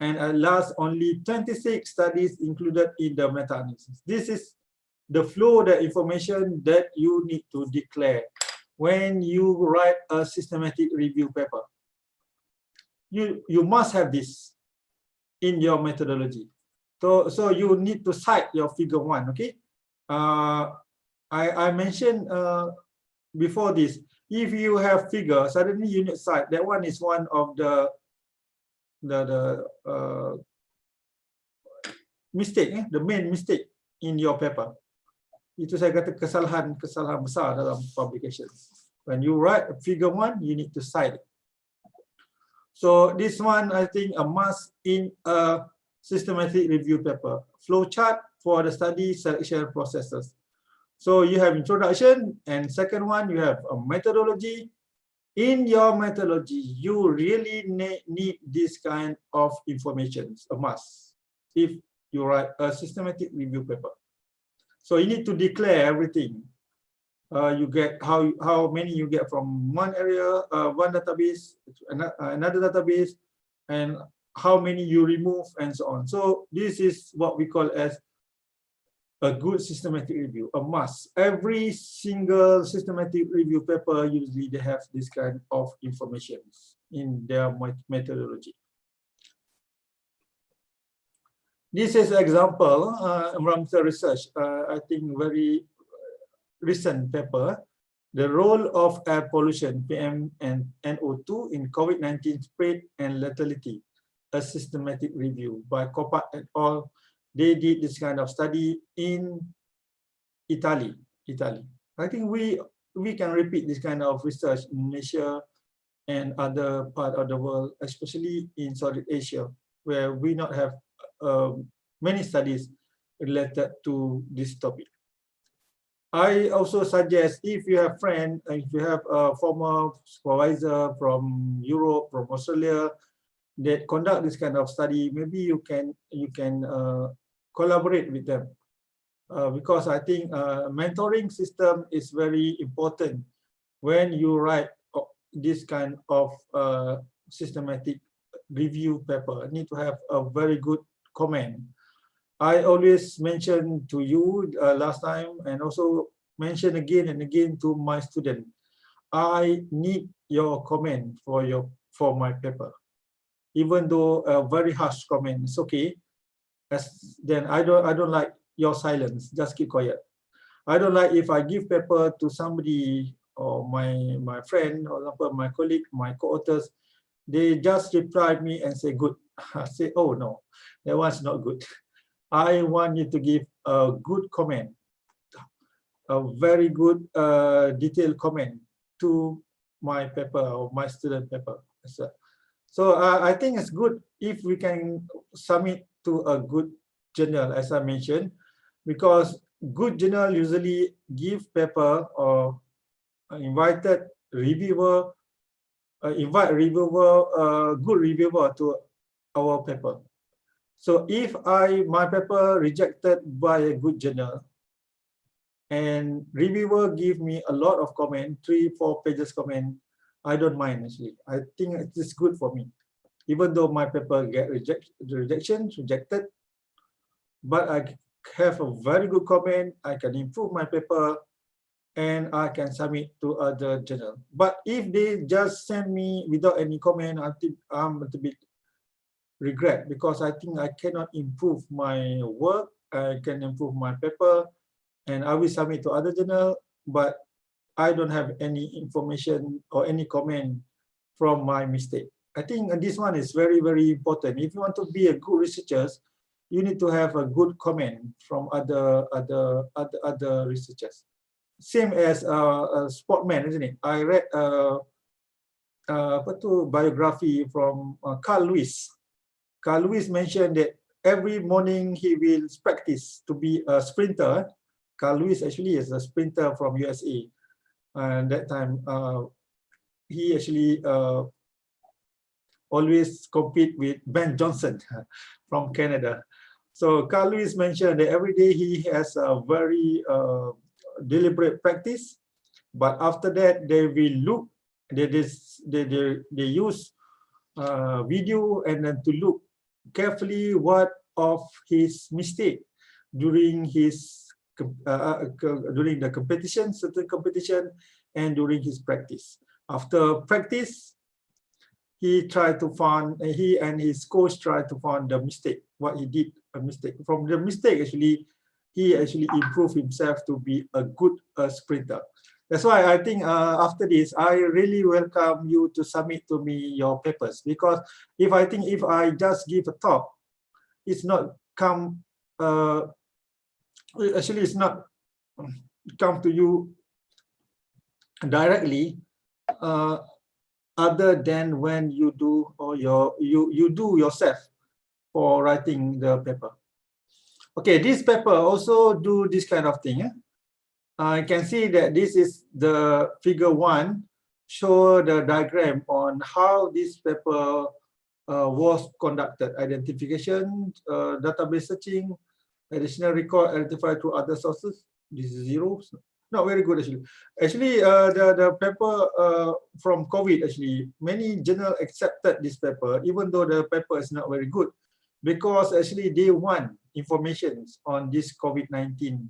And at last, only 26 studies included in the meta-analysis. This is the flow, the information that you need to declare when you write a systematic review paper. You must have this in your methodology. So you need to cite your figure 1, okay? I mentioned before this, if you have figure, suddenly you need cite. That one is one of the mistake, the main mistake in your paper. Itu saya kata kesalahan besar dalam publication. When you write figure 1, you need to cite it. So this one, I think, a must in a systematic review paper. Flow chart for the study selection processes. So you have introduction, and second one, you have a methodology. In your methodology, you really need this kind of information, a must, if you write a systematic review paper. So you need to declare everything. You get how many you get from one area, one database, another database, and how many you remove, and so on. So this is what we call as a good systematic review, a must. Every single systematic review paper, usually they have this kind of information in their methodology. This is an example from the research, I think very recent paper, the role of air pollution, PM and NO2 in COVID-19 spread and lethality, a systematic review by Copa et al. They did this kind of study in Italy. I think we can repeat this kind of research in Malaysia and other part of the world, especially in Southeast Asia, where we not have many studies related to this topic. I also suggest, if you have friends, if you have a former supervisor from Europe, from Australia, that conduct this kind of study, maybe you can collaborate with them, because I think mentoring system is very important when you write this kind of systematic review paper. You need to have a very good comment. I always mention to you last time, and also mention again and again to my student, I need your comment for my paper. Even though a very harsh comment is okay, then I don't like your silence. Just keep quiet. I don't like if I give paper to somebody or my friend, or example, my colleague, my co-authors, they just reply me and say good. I say, oh no, that one's not good. I want you to give a good comment, a very good detailed comment to my paper or my student paper. So I think it's good if we can submit to a good journal, as I mentioned, because good journal usually give paper or invite reviewer good reviewer to our paper. So if my paper rejected by a good journal and reviewer give me a lot of comment, 3-4 pages comment, I don't mind actually. I think it is good for me. even though my paper get rejected, but I have a very good comment, I can improve my paper, and I can submit to other journal. But if they just send me without any comment, I think I'm a little bit regret, because I think I cannot improve my work, I can improve my paper, and I will submit to other journal, but I don't have any information or any comment from my mistake. I think this one is very, very important. If you want to be a good researcher, you need to have a good comment from other researchers. Same as a sportman, isn't it? I read biography from Carl Lewis. Carl Lewis mentioned that every morning he will practice to be a sprinter. Carl Lewis actually is a sprinter from USA. And that time, he actually always compete with Ben Johnson from Canada. So Carl Lewis mentioned that every day he has a very deliberate practice, but after that they will look, they use video and then to look carefully what of his mistake during his during the competition, certain competition, and during his practice. After practice, he and his coach tried to find the mistake, what he did a mistake. From the mistake, actually, he actually improved himself to be a good sprinter. That's why I think after this, I really welcome you to submit to me your papers, because if I just give a talk, it's not come, actually it's not come to you directly, other than when you do, or you do yourself for writing the paper. Okay, this paper also do this kind of thing. You can see that this is the figure 1, show the diagram on how this paper was conducted. Identification, database searching, additional record identified through other sources. This is 0. Not very good actually. Actually, the paper from COVID, actually, many journals accepted this paper, even though the paper is not very good, because actually they want information on this COVID-19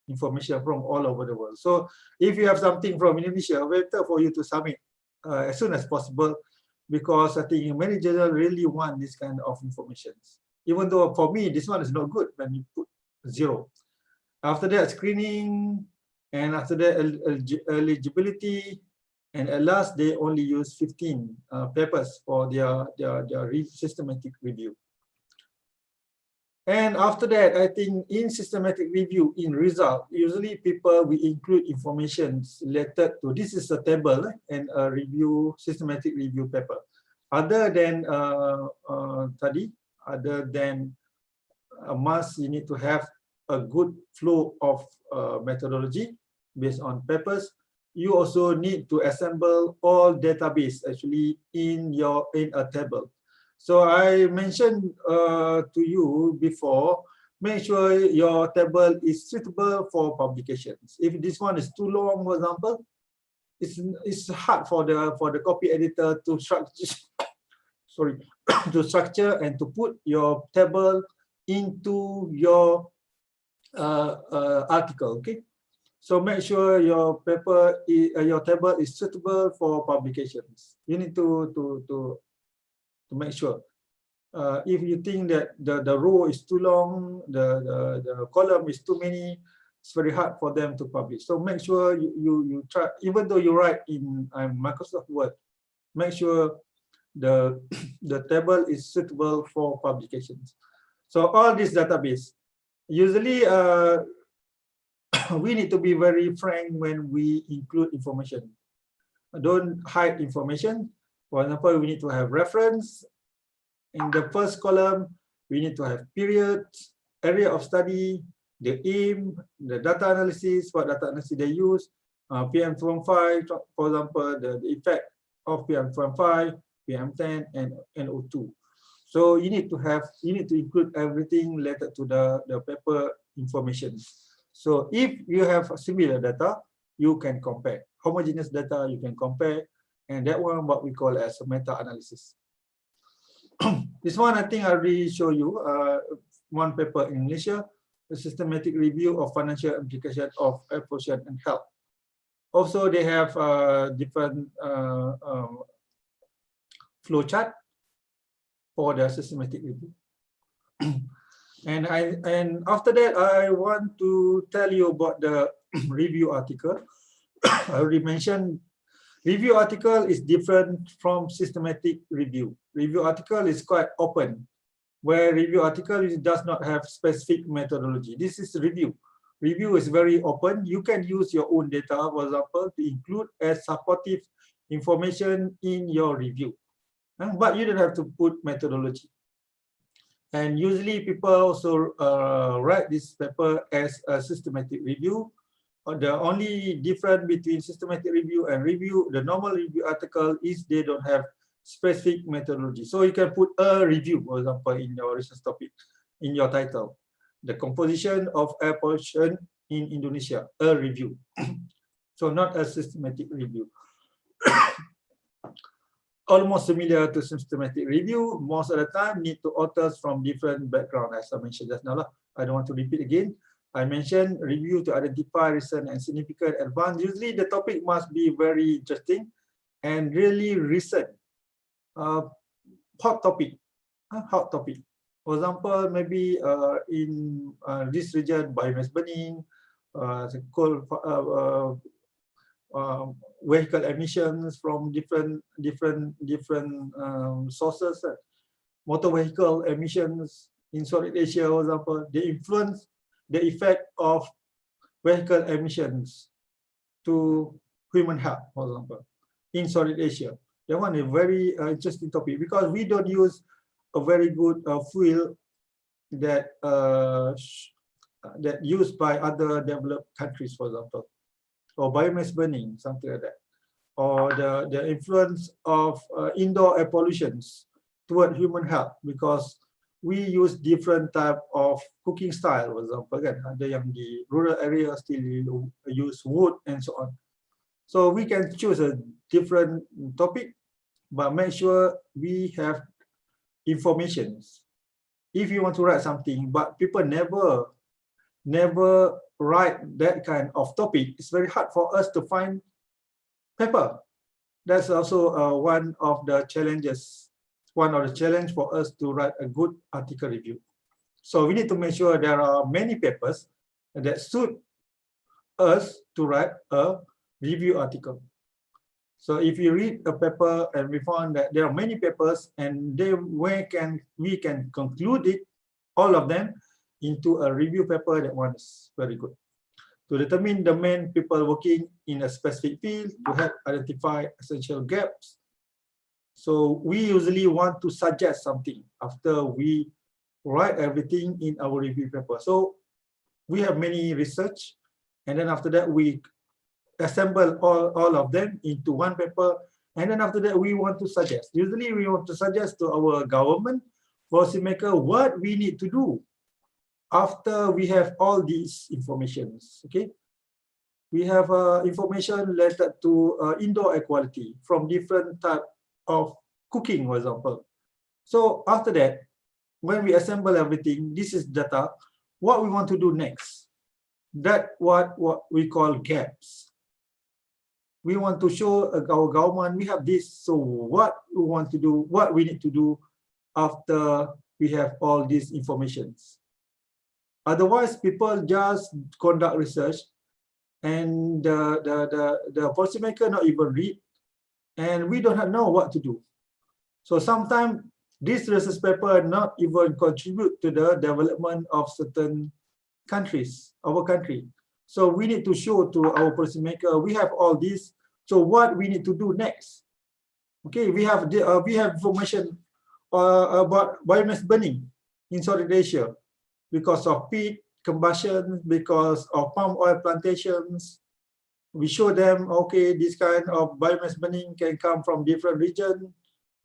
information from all over the world. So if you have something from Indonesia, better for you to submit as soon as possible, because I think many journals really want this kind of information. Even though for me, this one is not good when you put 0. After that, screening, and after that, eligibility, and at last, they only use 15 papers for their systematic review. And after that, I think in systematic review, in result, usually people will include information related to, this is a table and a systematic review paper. Other than other than a must, you need to have a good flow of methodology based on papers. You also need to assemble all database actually in a table. So I mentioned to you before, make sure your table is suitable for publications. If this one is too long, for example, it's hard for the copy editor to structure, to structure and to put your table into your article. Okay, so make sure your table is suitable for publications. You need to make sure. If you think that the row is too long, the column is too many, it's very hard for them to publish. So make sure you try, even though you write in Microsoft Word, make sure the table is suitable for publications. So all this database, usually we need to be very frank when we include information. Don't hide information. For example, we need to have reference. In the first column, we need to have periods, area of study, the aim, the data analysis, what data analysis they use, PM2.5, for example, the effect of PM2.5, PM10, and NO2. So you need to include everything related to the paper information. So if you have similar data, you can compare. Homogeneous data you can compare, and that one what we call as a meta-analysis. This one, I think I already show you one paper in Malaysia, the systematic review of financial implication of air pollution and health. Also, they have different flow chart for their systematic review. And after that, I want to tell you about the review article. I already mentioned review article is different from systematic review. Review article is quite open, where review article does not have specific methodology. This is review. Review is very open. You can use your own data, for example, to include as supportive information in your review. But you don't have to put methodology. And usually people also write this paper as a systematic review. The only difference between systematic review and review, the normal review article, is they don't have specific methodology. So you can put a review, for example, in your research topic, in your title. The composition of air pollution in Indonesia, a review. So not a systematic review. Almost similar to systematic review, most of the time need to authors from different background, as I mentioned just now. I don't want to repeat again. I mentioned review to identify recent and significant advance. Usually the topic must be very interesting and really recent. Hot topic. Hot topic. For example, maybe in this region, biomass burning, coal, vehicle emissions from different sources. Motor vehicle emissions in Southeast Asia, for example, they influence the effect of vehicle emissions to human health, for example, in Southeast Asia. That one is a very interesting topic because we don't use a very good fuel that that used by other developed countries, for example, or biomass burning, something like that, or the influence of indoor air pollutions toward human health, because we use different type of cooking style, for example, kan, ada yang di rural area still use wood and so on. So we can choose a different topic, but make sure we have informations. If you want to write something, but people never write that kind of topic, it's very hard for us to find paper. That's also one of the challenges, for us to write a good article review. So we need to make sure there are many papers that suit us to write a review article. So if you read a paper and we found that there are many papers and we can conclude it, all of them, into a review paper, that one is very good. To determine the main people working in a specific field, to help identify essential gaps. So we usually want to suggest something after we write everything in our review paper. So we have many research, and then after that we assemble all of them into one paper, and then after that we want to suggest. Usually we want to suggest to our government, policymaker, what we need to do after we have all these informations. Okay, we have information related to indoor air quality from different type of cooking, for example. So after that, when we assemble everything, this is data, what we want to do next, that what we call gaps. We want to show our government we have this, so what we want to do, what we need to do after we have all these informations. Otherwise, people just conduct research and the policymaker not even read, and we don't know what to do. So sometimes this research paper not even contribute to the development of certain countries, our country. So we need to show to our policymaker we have all this. So what we need to do next? Okay, we have information about biomass burning in Southeast Asia because of peat combustion, because of palm oil plantations. We show them, okay, this kind of biomass burning can come from different regions,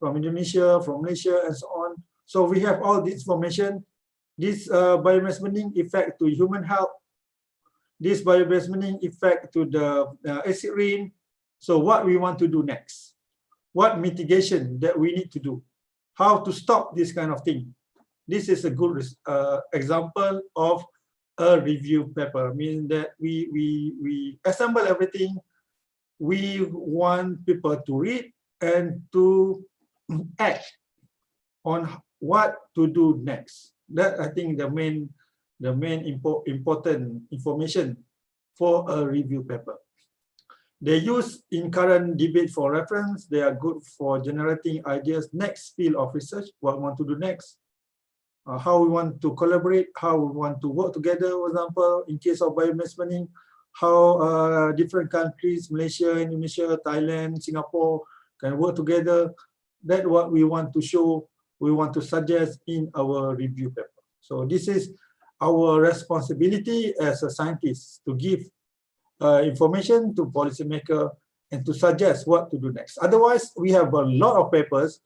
from Indonesia, from Malaysia, and so on. So we have all this information. This biomass burning effect to human health, this biomass burning effect to the acid rain. So what we want to do next? What mitigation that we need to do? how to stop this kind of thing. This is a good example of a review paper, meaning that we assemble everything. We want people to read and to act on what to do next. That I think the main important information for a review paper. They use in current debate for reference. They are good for generating ideas, next field of research, what we want to do next, how we want to collaborate, how we want to work together, for example, in case of biomass burning, how different countries, Malaysia, Indonesia, Thailand, Singapore, can work together. That's what we want to show, we want to suggest in our review paper. So this is our responsibility as a scientist, to give information to policymaker and to suggest what to do next. Otherwise, we have a lot of papers,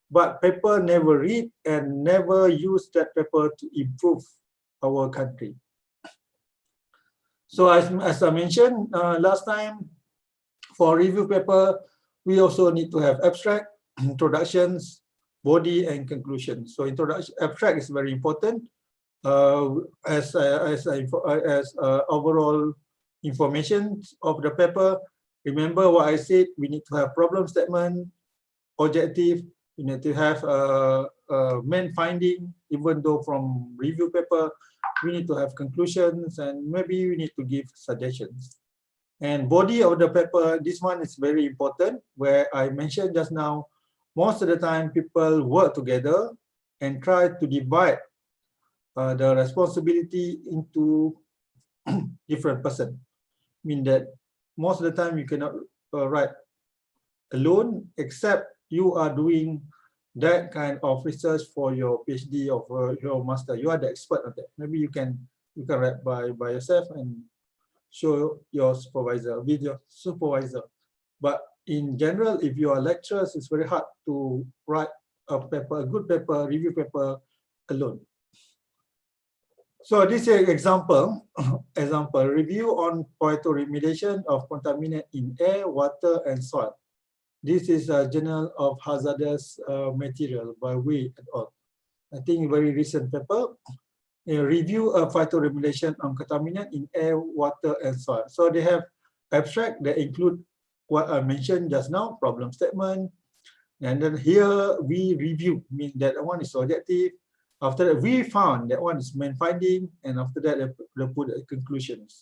but paper never read and never use that paper to improve our country. So as I mentioned last time, for review paper, we also need to have abstract, introductions, body, and conclusions. So introduction, abstract is very important as overall information of the paper. Remember what I said, we need to have problem statement, objective, we need to have main finding, even though from review paper, we need to have conclusions, and maybe we need to give suggestions. And body of the paper, this one is very important, where I mentioned just now, most of the time people work together and try to divide the responsibility into different person. Mean that most of the time you cannot write alone, except you are doing that kind of research for your PhD or for your master. You are the expert of that. Maybe you can write by yourself and show your supervisor, with your supervisor. But in general, if you are lecturers, it's very hard to write a paper, a good paper, review paper alone. So this is example review on phytoremediation of contaminant in air, water, and soil. This is a Journal of Hazardous Material by Wei et al. I think a very recent paper. A review of phytoremediation on contaminant in air, water, and soil. So they have abstract that include what I mentioned just now, problem statement. And then here we review, means that one is objective. After that, we found that one is main finding, and after that, they put conclusions.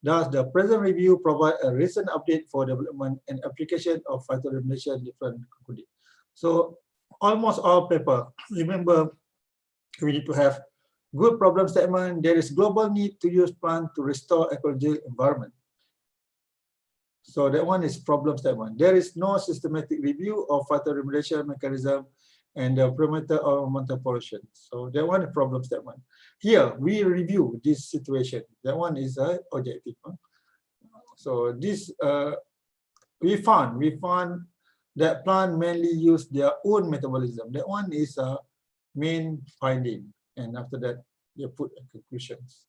Thus, the present review provide a recent update for development and application of phytoremediation different concluded. So almost all paper, remember, we need to have good problem statement. There is global need to use plant to restore ecological environment. So that one is problem statement. There is no systematic review of phytoremediation mechanism and the parameter of environmental pollution. So that one is problem statement. Here we review this situation. That one is objective. So this we found that plant mainly use their own metabolism. That one is a main finding, and after that you put conclusions.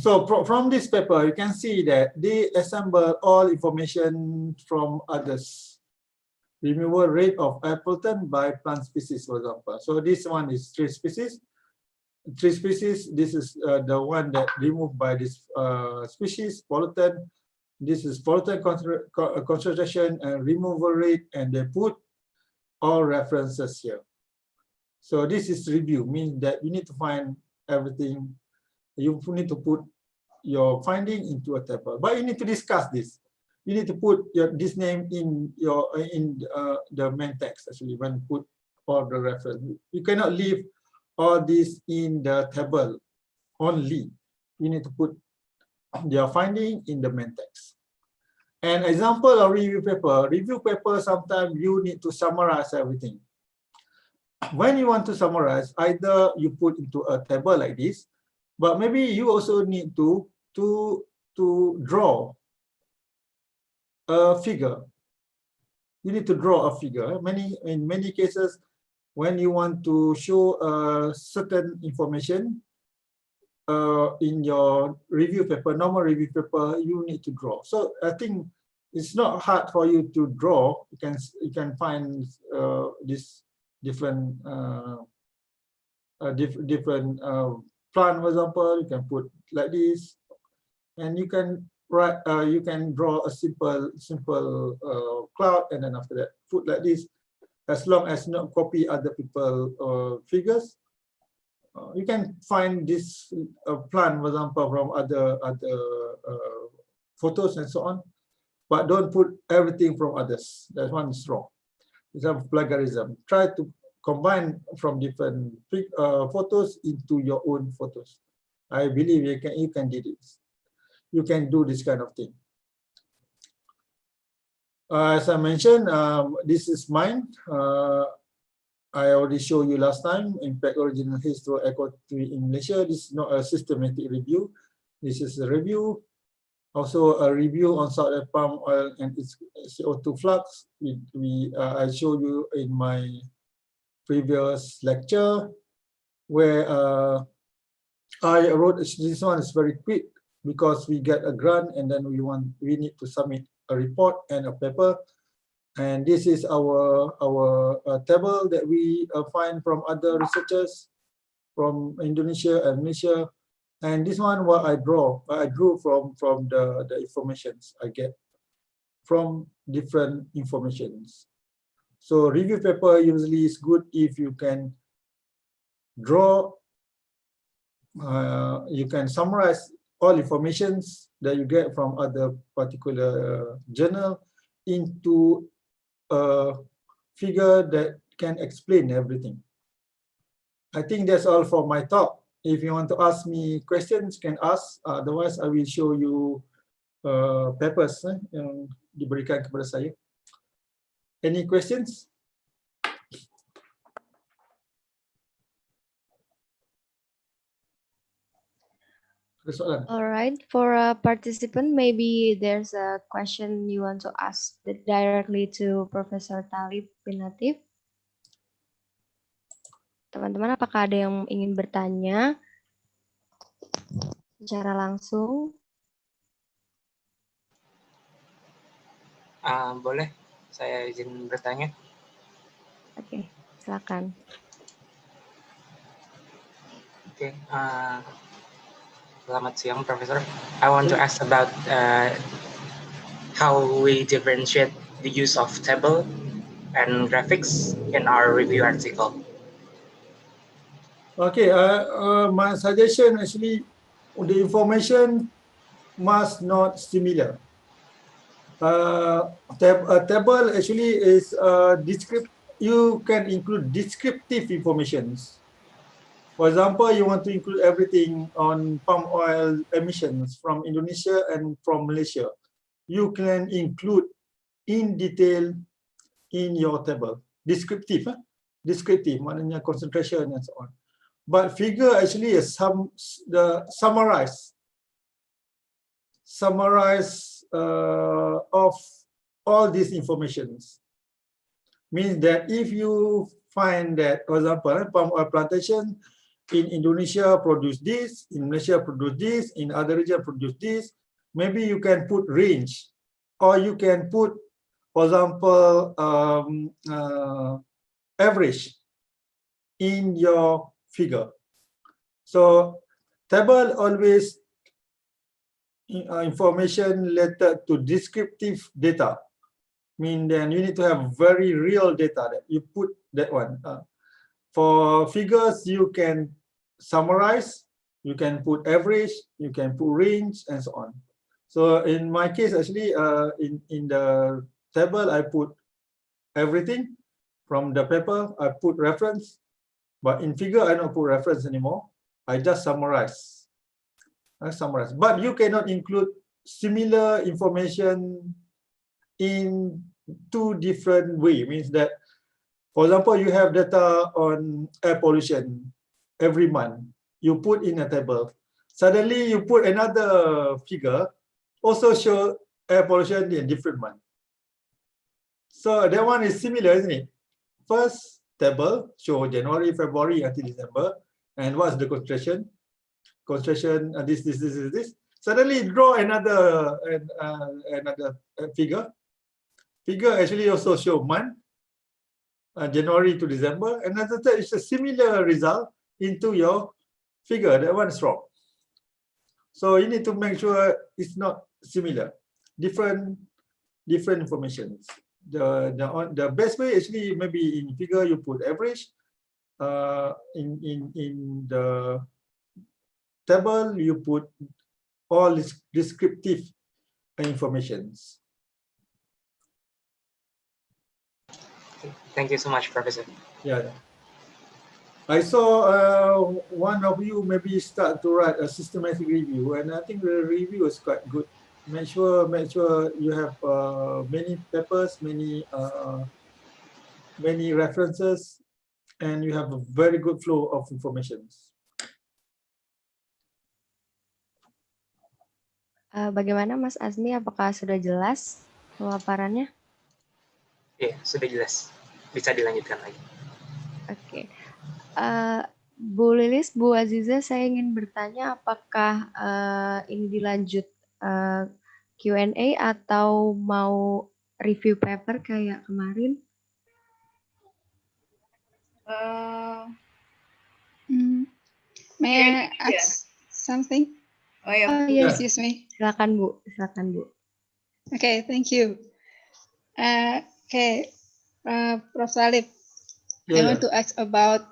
So from this paper, you can see that they assemble all information from others. Removal rate of pollutant by plant species, for example. So this one is 3 species. 3 species. This is the one that removed by this species pollutant. This is pollutant concentration and removal rate, and they put all references here. So this is review, means that you need to find everything. You need to put your finding into a table, but you need to discuss this. You need to put this name in the main text, actually, when put all the reference. You cannot leave all this in the table only. You need to put your finding in the main text. An example of review paper, sometimes you need to summarize everything. When you want to summarize, either you put into a table like this, but maybe you also need to draw a figure. You need to draw a figure. In many cases, when you want to show certain information in your review paper, normal review paper, you need to draw. So I think it's not hard for you to draw. You can find this different different plant, for example. You can put like this, and you can write. You can draw a simple cloud, and then after that put like this. As long as not copy other people figures, you can find this plant, for example, from other photos and so on. But don't put everything from others. That one is wrong. It's a plagiarism. Try to combine from different photos into your own photos. I believe you can do this. You can do this kind of thing. As I mentioned, this is mine. I already showed you last time, Impact Original History Eco-Tree in Malaysia. This is not a systematic review. This is a review. Also a review on salt and palm oil and its CO2 flux. I showed you in my previous lecture, where I wrote, this one is very quick because we get a grant and then we need to submit a report and a paper. And this is our table that we find from other researchers from Indonesia and Malaysia. And this one, what I drew from the informations I get from different informations. So review paper usually is good if you can draw, you can summarize all informations that you get from other particular journal into a figure that can explain everything. I think that's all for my talk. If you want to ask me questions, you can ask. Otherwise, I will show you papers yang diberikan kepada saya. Any questions? All right, for a participant, maybe there's a question you want to ask directly to Professor Talib bin Latif. Teman-teman, apakah ada yang ingin bertanya secara langsung? Boleh, saya izin bertanya. Oke, silakan. Oke, selamat siang, Profesor. I want to ask about how we differentiate the use of table and graphics in our review article. Okay, my suggestion actually, the information must not similar. A table actually is you can include descriptive informations. For example, you want to include everything on palm oil emissions from Indonesia and from Malaysia. You can include in detail in your table. Descriptive, descriptive, maknanya concentration and so on. But figure actually is summarize of all these informations. Means that if you find that, for example, palm oil plantation in Indonesia produce this, in Malaysia produce this, in other region produce this, maybe you can put range, or you can put, for example, average in your figure. So table always information related to descriptive data. Mean then you need to have very real data that you put that one. For figures, you can summarize, you can put average, you can put range, and so on. So in my case, actually, in the table, I put everything from the paper. I put reference, but in figure, I don't put reference anymore. I just summarize. But you cannot include similar information in two different ways. Means that, for example, you have data on air pollution every month. You put in a table. Suddenly, you put another figure, also show air pollution in a different month. So that one is similar, isn't it? First table show January, February until December, and what's the concentration? Concentration this. Suddenly draw another figure. Figure actually also show month, January to December. Another third is a similar result into your figure. That one is wrong. So you need to make sure it's not similar, different informations. The best way actually maybe in figure you put average. In the table you put all descriptive informations. Thank you so much, Professor. Yeah. I saw one of you maybe start to write a systematic review, and I think the review is quite good. Make sure you have many papers, many references, and you have a very good flow of information. Bagaimana Mas Azmi, apakah sudah jelas pemaparannya? Iya, sudah jelas. Bisa dilanjutkan lagi. Oke. Bu Lilis, Bu Aziza, saya ingin bertanya apakah ini dilanjut Q&A atau mau review paper kayak kemarin? May I ask something? Oh ya, Yes. Excuse me. Silakan Bu, silakan Bu. Okay, thank you. Prof. Talib, I want to ask about,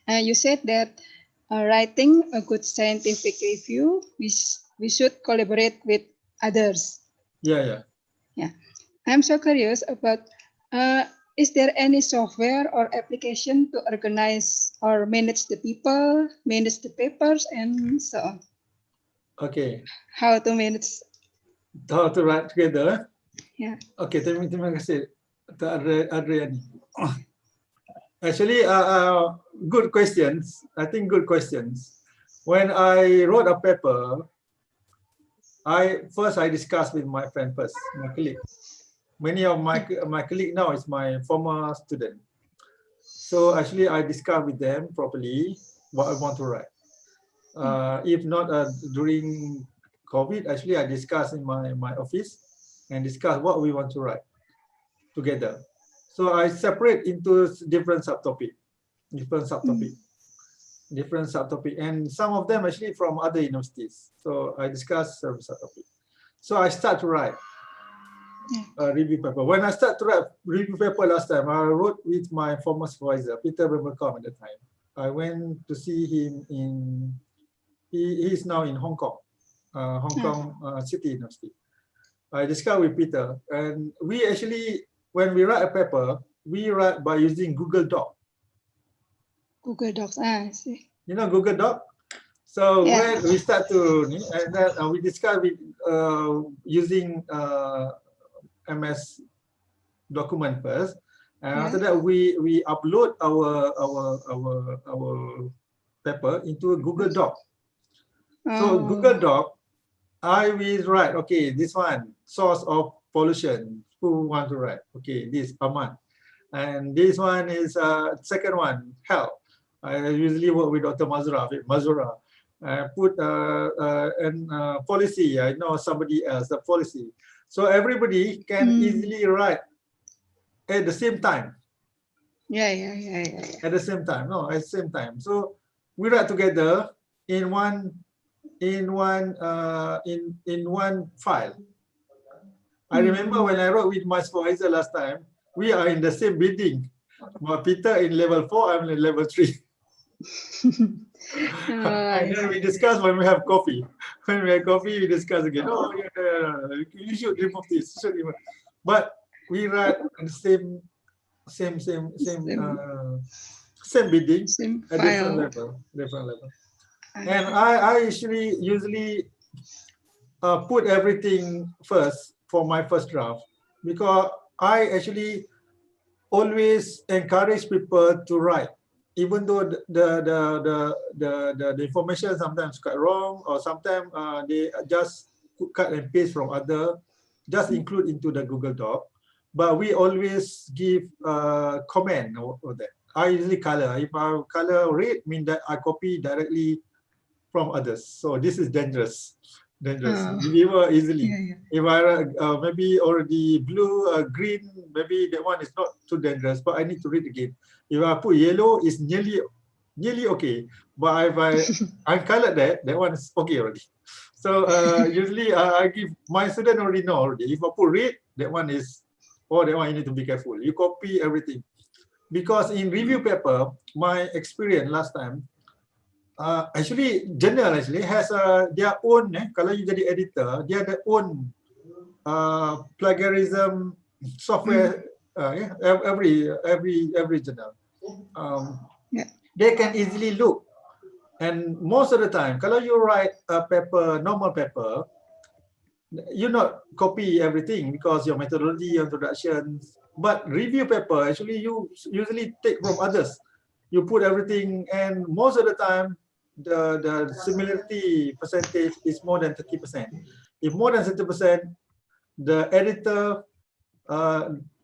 you said that writing a good scientific review, we should collaborate with others. Yeah. I'm so curious about, is there any software or application to organize or manage the people, manage the papers, and so on? Okay. How to manage? How to write together? Yeah. Okay, terima kasih. Adriani. Actually, good questions. I think good questions. When I wrote a paper, I discussed with my friend first, my colleague. Many of my colleague now is my former student. So actually, I discussed with them properly what I want to write. If not during COVID, actually I discussed in my office and discuss what we want to write together. So I separate into different subtopic, and some of them actually from other universities. So I discuss several subtopic. So I start to write a review paper. When I start to write review paper last time, I wrote with my former supervisor, Peter Bemercom at the time. I went to see him he is now in Hong Kong, City University. I discussed with Peter, and we actually, when we write a paper, we write by using Google Doc. Google Docs, I see. You know Google Doc? So when we start to, and then we discuss with using MS document first, and after that we upload our paper into a Google Doc. So Google Doc, I will write, okay, this one, source of pollution, who want to write? Okay, this Ahmad. And this one is second one, health. I usually work with Dr. Mazura. I put policy, I know somebody else, the policy. So everybody can easily write at the same time. Yeah. At the same time, at the same time. So we write together in one file. I remember when I wrote with my supervisor last time, we are in the same building. But Peter in level 4, I'm in level 3. And then we discuss when we have coffee. When we have coffee, we discuss again. Oh, yeah. You should remove this. But we write in the same building, a different level. And I usually put everything first for my first draft, because I actually always encourage people to write, even though the information sometimes quite wrong, or sometimes they just cut and paste from other, just include into the Google Doc. But we always give comment or that. I usually color. If I color red, mean that I copy directly from others. So this is dangerous. dangerous. Deliver easily. Yeah. If I maybe already blue, green, maybe that one is not too dangerous, but I need to read again. If I put yellow, it's nearly okay. But if I colored that one is okay already. So usually I give my student already know already. If I put red, that one is, oh, that one you need to be careful. You copy everything. Because in review paper, my experience last time, actually journal actually has their own, kalau you jadi editor, dia ada own plagiarism software. Every journal, they can easily look, and most of the time, kalau you write a paper, normal paper, you not copy everything because your methodology, your introductions. But review paper, actually you usually take from others. You put everything, and most of the time, the similarity percentage is more than 30%. If more than 30%, the editor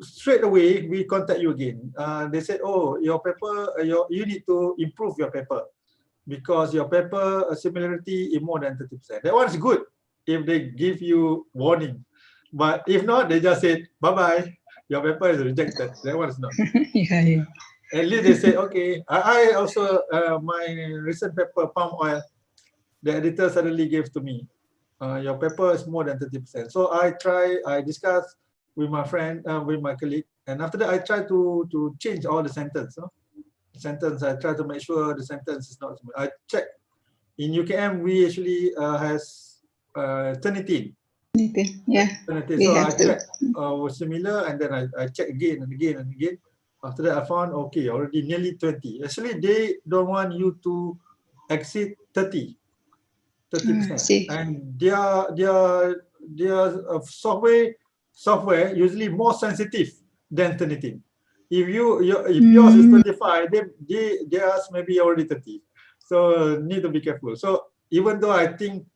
straight away we contact you again. They said, oh, your paper, you need to improve your paper because your paper similarity is more than 30%. That one's good if they give you warning, but if not, they just said bye bye. Your paper is rejected. That one is not. Yeah. At least they say, okay. I also, my recent paper, palm oil, the editor suddenly gave to me, your paper is more than 30%. So I discuss with my friend, with my colleague, and after that I try to change all the sentence. I try to make sure the sentence is not, I check. In UKM, we actually has Turnitin. Yeah. Turnitin. So I check was similar, and then I check again and again and again. After that, I found, okay, already nearly 20. Actually, they don't want you to exceed 30%. And their software usually more sensitive than Turnitin. If yours is 25, theirs maybe already 30. So need to be careful. So even though I think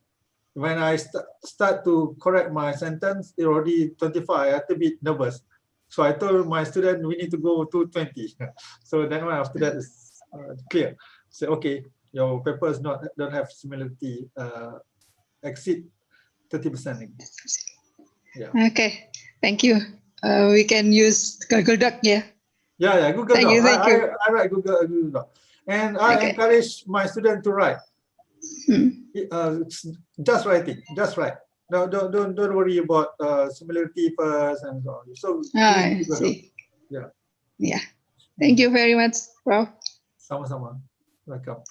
when I start to correct my sentence, it already 25, I have to be nervous. So I told my student, we need to go to 20. So then after that is clear. So okay, your papers don't have similarity exceed 30%. Yeah. Okay, thank you. We can use Google Doc, yeah. Yeah, Google Doc. Thank you. I write Google Doc, and I encourage my student to write. Just writing, just write. No, don't worry about similarity first and so on. So I see. Yeah. Yeah. Thank you very much, Prof. Sama-sama. Welcome.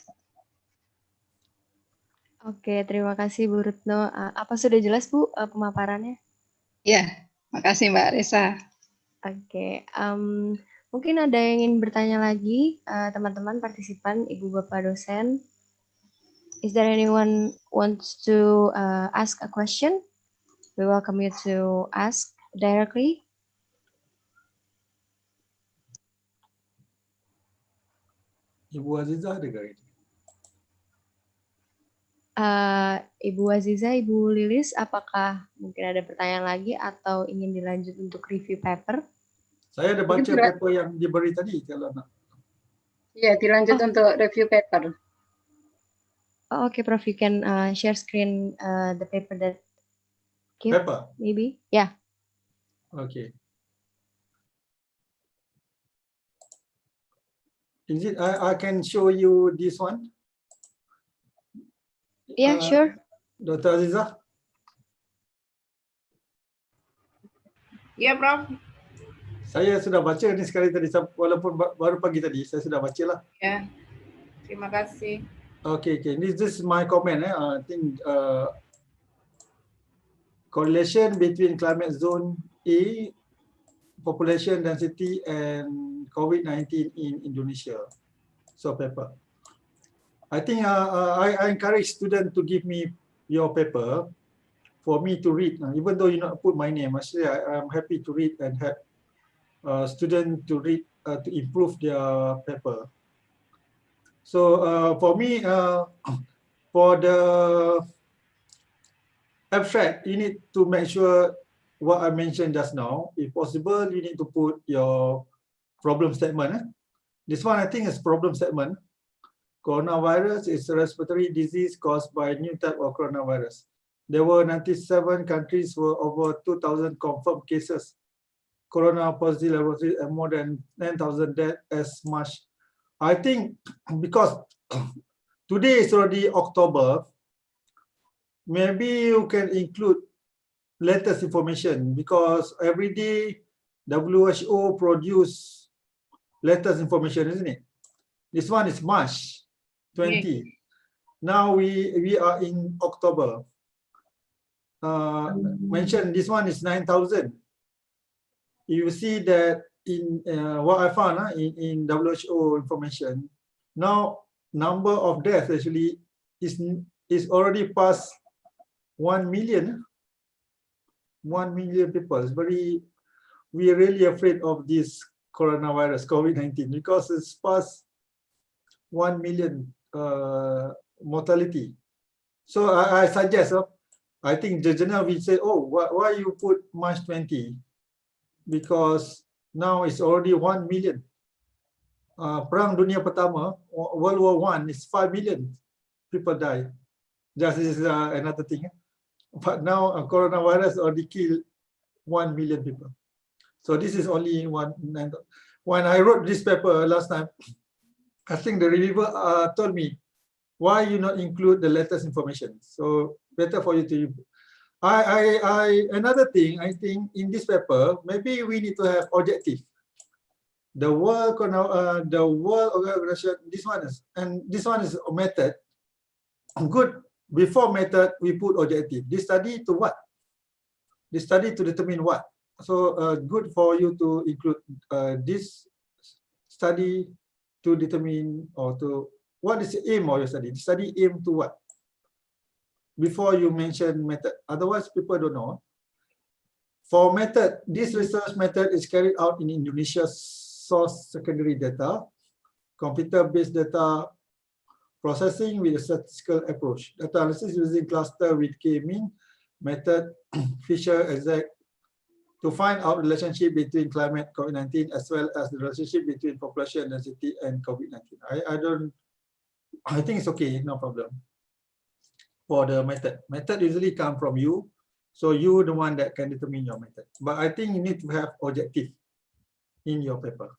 Oke, terima kasih Bu Retno. Apa sudah jelas Bu pemaparannya? Ya, makasih Mbak Resa. Oke, mungkin ada yang ingin bertanya lagi, teman-teman partisipan, Ibu Bapak dosen. Is there anyone wants to ask a question? We welcome you to ask directly. Ibu Aziza ada gak ini? Ibu Aziza, Ibu Lilis, apakah mungkin ada pertanyaan lagi atau ingin dilanjut untuk review paper? Saya ada baca paper yang diberi tadi kalau nak. Ya, dilanjut untuk review paper. Oh, okay, Prof, you can share screen the paper that paper maybe, yeah. Okay. Is it? I can show you this one. Yeah, sure. Dr. Aziza. Ya, Prof. Saya sudah baca ni sekali tadi, walaupun baru pagi tadi, saya sudah baca lah. Ya, terima kasih. Okay. This is my comment. I think correlation between climate zone A, population density, and COVID-19 in Indonesia. So paper. I think I encourage students to give me your paper for me to read. Even though you not put my name, actually I'm happy to read and help students to read to improve their paper. So for me, for the abstract, you need to make sure what I mentioned just now. If possible, you need to put your problem statement. This one I think is problem statement. Coronavirus is a respiratory disease caused by a new type of coronavirus. There were 97 countries were over 2,000 confirmed cases. Corona positive laboratory and more than 10,000 deaths as much. I think because today is already October, maybe you can include latest information because every day WHO produce latest information, isn't it? This one is March 20. Yes. Now we are in October. Mentioned this one is 9,000. You see that in what I found in WHO information, now number of deaths actually is already past 1 million. 1 million people. It's we are really afraid of this coronavirus, COVID-19, because it's past 1 million mortality. So I suggest, I think the journal will say, oh, why you put March 20? Because now it's already 1 million. Perang Dunia Pertama, World War I, is 5 million people die. Just is another thing. But now coronavirus already killed 1 million people. So this is only one. When I wrote this paper last time, I think the reviewer told me, why you not include the latest information? So better for you to. Another thing, I think in this paper, maybe we need to have objective. The world organization, this one is a method. Good. Before method, we put objective. This study to what? This study to determine what? So good for you to include this study to determine or to what is the aim of your study? The study aim to what? Before you mention method. Otherwise, people don't know. For method, this research method is carried out in Indonesia's source secondary data, computer-based data processing with a statistical approach. Data analysis using cluster with k-mean method, Fisher exact, to find out relationship between climate COVID-19 as well as the relationship between population density and COVID-19. I think it's okay, no problem. For the method. Method usually come from you. So you the one that can determine your method. But I think you need to have objective in your paper.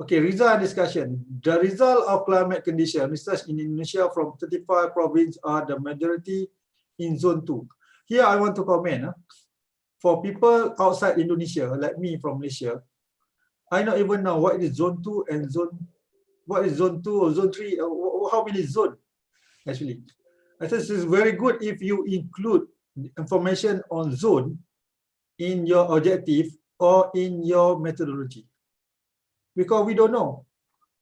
Okay, result discussion. The result of climate condition research in Indonesia from 35 provinces are the majority in zone 2. Here I want to comment. For people outside Indonesia, like me from Malaysia, I don't even know what is zone 2 and what is zone 2 or zone 3, or how many zone actually. I think it's very good if you include information on zone in your objective or in your methodology. Because we don't know.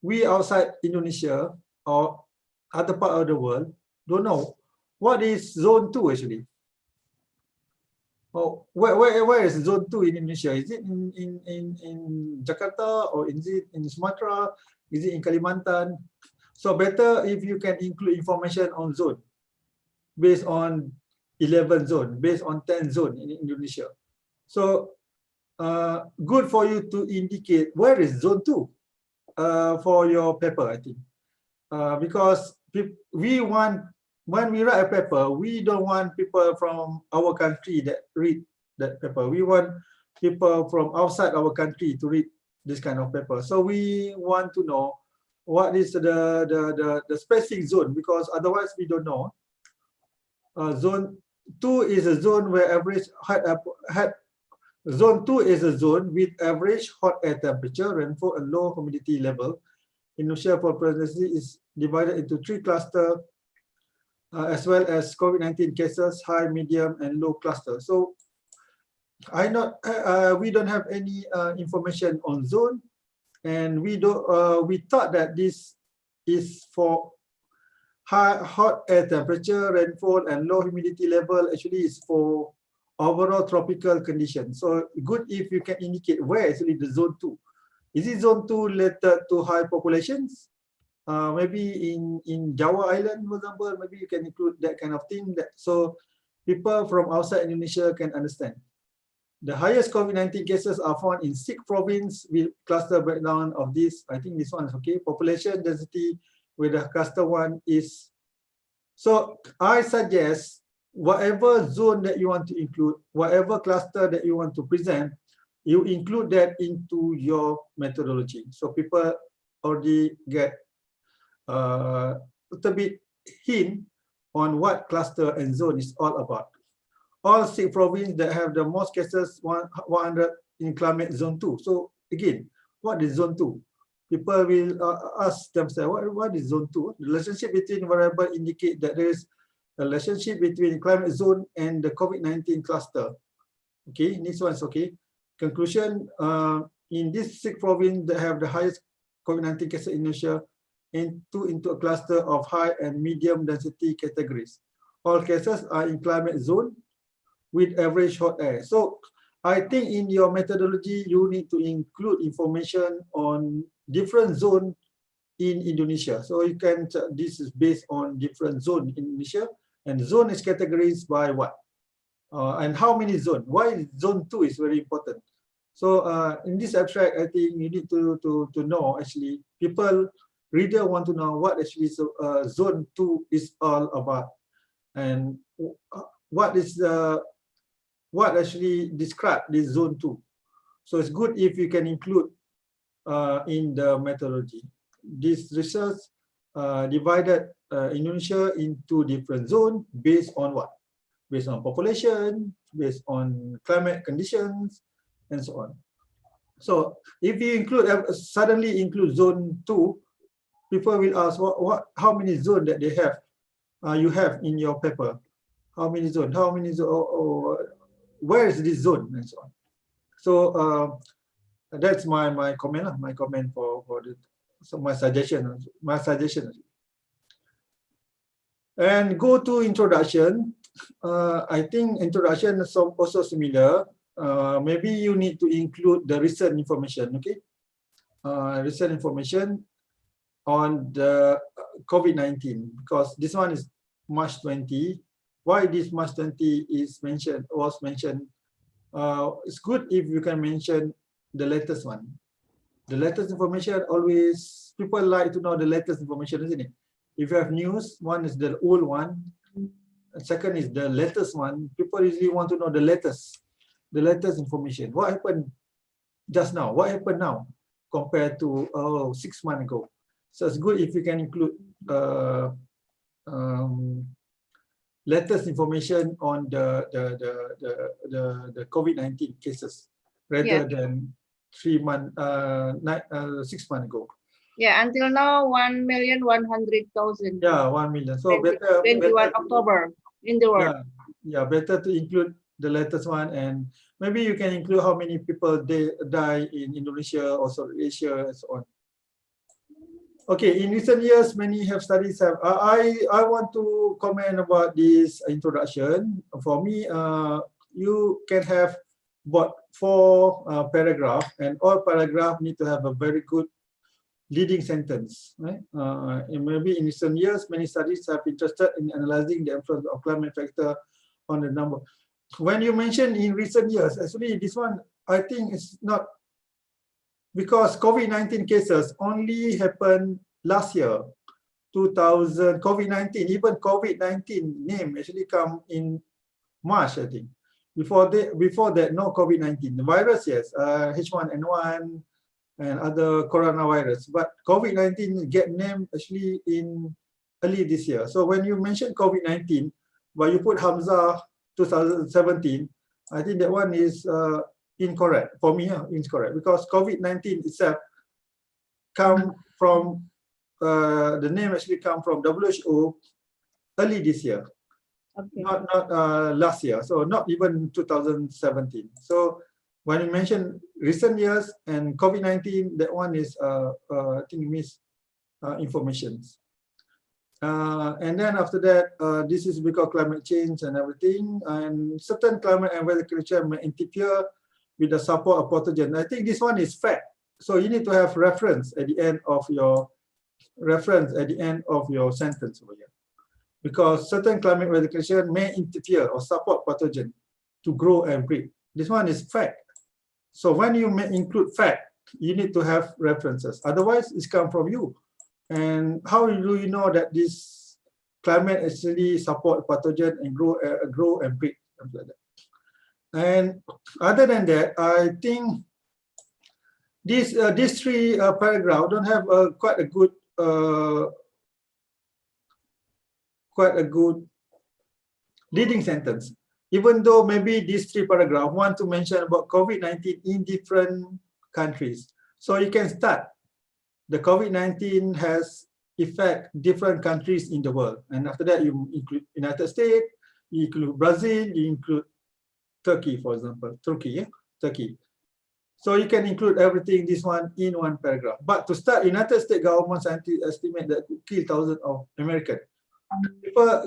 We outside Indonesia or other part of the world don't know what is zone 2 actually. Oh, where is zone 2 in Indonesia? Is it in Jakarta or is it in Sumatra? Is it in Kalimantan? So better if you can include information on zone based on 11 zone, based on 10 zone in Indonesia. So good for you to indicate where is zone 2 for your paper, I think. Because we want, when we write a paper, we don't want people from our country that read that paper. We want people from outside our country to read this kind of paper. So we want to know what is the specific zone, because otherwise we don't know. Zone 2 is a zone where average Zone 2 is a zone with average hot air temperature, rainfall, and low humidity level. Indonesia for presidency is divided into 3 clusters, as well as COVID-19 cases, high, medium, and low cluster. So we don't have any information on zone, and we thought that this is for hot air temperature, rainfall, and low humidity level. Actually, is for overall tropical conditions. So good if you can indicate where actually the zone 2. Is it zone 2 related to high populations? Maybe in Java Island, for example, maybe you can include that kind of thing, so people from outside Indonesia can understand. The highest COVID-19 cases are found in 6 provinces with cluster breakdown of this. I think this one is okay. Population density with the cluster 1 is. So I suggest whatever zone that you want to include, whatever cluster that you want to present, you include that into your methodology. So people already get a little bit hint on what cluster and zone is all about. All 6 provinces that have the most cases, 100 in climate zone 2. So again, what is zone 2? People will ask themselves, what is zone 2? The relationship between variable indicate that there is a relationship between climate zone and the COVID-19 cluster. Okay, this one's okay. Conclusion, in these 6 provinces that have the highest COVID-19 cases in Indonesia, into a cluster of high and medium density categories. All cases are in climate zone with average hot air. So I think in your methodology, you need to include information on different zone in Indonesia. So you can, this is based on different zone in Indonesia, and zone is categorized by what? And how many zone? Why zone 2 is very important. So in this abstract, I think you need to know actually, reader want to know what actually zone 2 is all about, and what actually describe this zone 2. So it's good if you can include in the methodology. This research divided Indonesia into different zones based on what? Based on population, based on climate conditions, and so on. So if you include suddenly include zone 2, people will ask how many zones that they have, you have in your paper. How many zones? How many zones? Where is this zone, and so on. So that's my comment. My comment for the, so my suggestion. And go to introduction. I think introduction is also similar. Maybe you need to include the recent information. Okay, recent information on the COVID-19, because this one is March 20. Why this March 20 was mentioned? It's good if you can mention the latest one. The latest information, always people like to know the latest information, isn't it? If you have news, one is the old one, and second is the latest one. People usually want to know the latest information. What happened just now? What happened now compared to 6 months ago? So it's good if you can include latest information on the COVID-19 cases rather than 6 months ago. Yeah, until now 1,100,000. Yeah, 1 million. So better 21 October in the world. Yeah, better to include the latest one, and maybe you can include how many people die in Indonesia, also Asia, and so on. Okay, in recent years, many studies have. I want to comment about this introduction. For me, you can have about 4 paragraphs, and all paragraphs need to have a very good leading sentence. Right? And maybe in recent years, many studies have interested in analyzing the influence of climate factor on the number. When you mention in recent years, actually this one I think is not. Because COVID-19 cases only happened last year, 2000, COVID-19, even COVID-19 name actually come in March, I think. Before that, no COVID-19. The virus, yes, H1N1 and other coronavirus. But COVID-19 get named actually in early this year. So when you mention COVID-19, but you put Hamzah 2017, I think that one is incorrect for me. Incorrect, because COVID-19 itself come from the name actually come from WHO early this year, okay. not last year. So not even 2017. So when you mention recent years and COVID-19, that one is I think information. And then after that, this is because climate change and everything, and certain climate and weather conditions may interfere with the support of pathogen. I think this one is fact. So you need to have reference at the end of your sentence over here, because certain climate weather conditions may interfere or support pathogen to grow and breed. This one is fact. So when you may include fact, you need to have references. Otherwise, it's come from you. And how do you know that this climate actually support pathogen and grow and breed, something like that. And other than that, I think these three paragraph don't have quite a good leading sentence. Even though maybe these three paragraphs want to mention about COVID-19 in different countries. So you can start. The COVID-19 has affect different countries in the world. And after that, you include United States, you include Brazil, you include Turkey, for example, Turkey. So you can include everything, this one, in one paragraph. But to start, United States government scientists estimate that could kill thousands of Americans.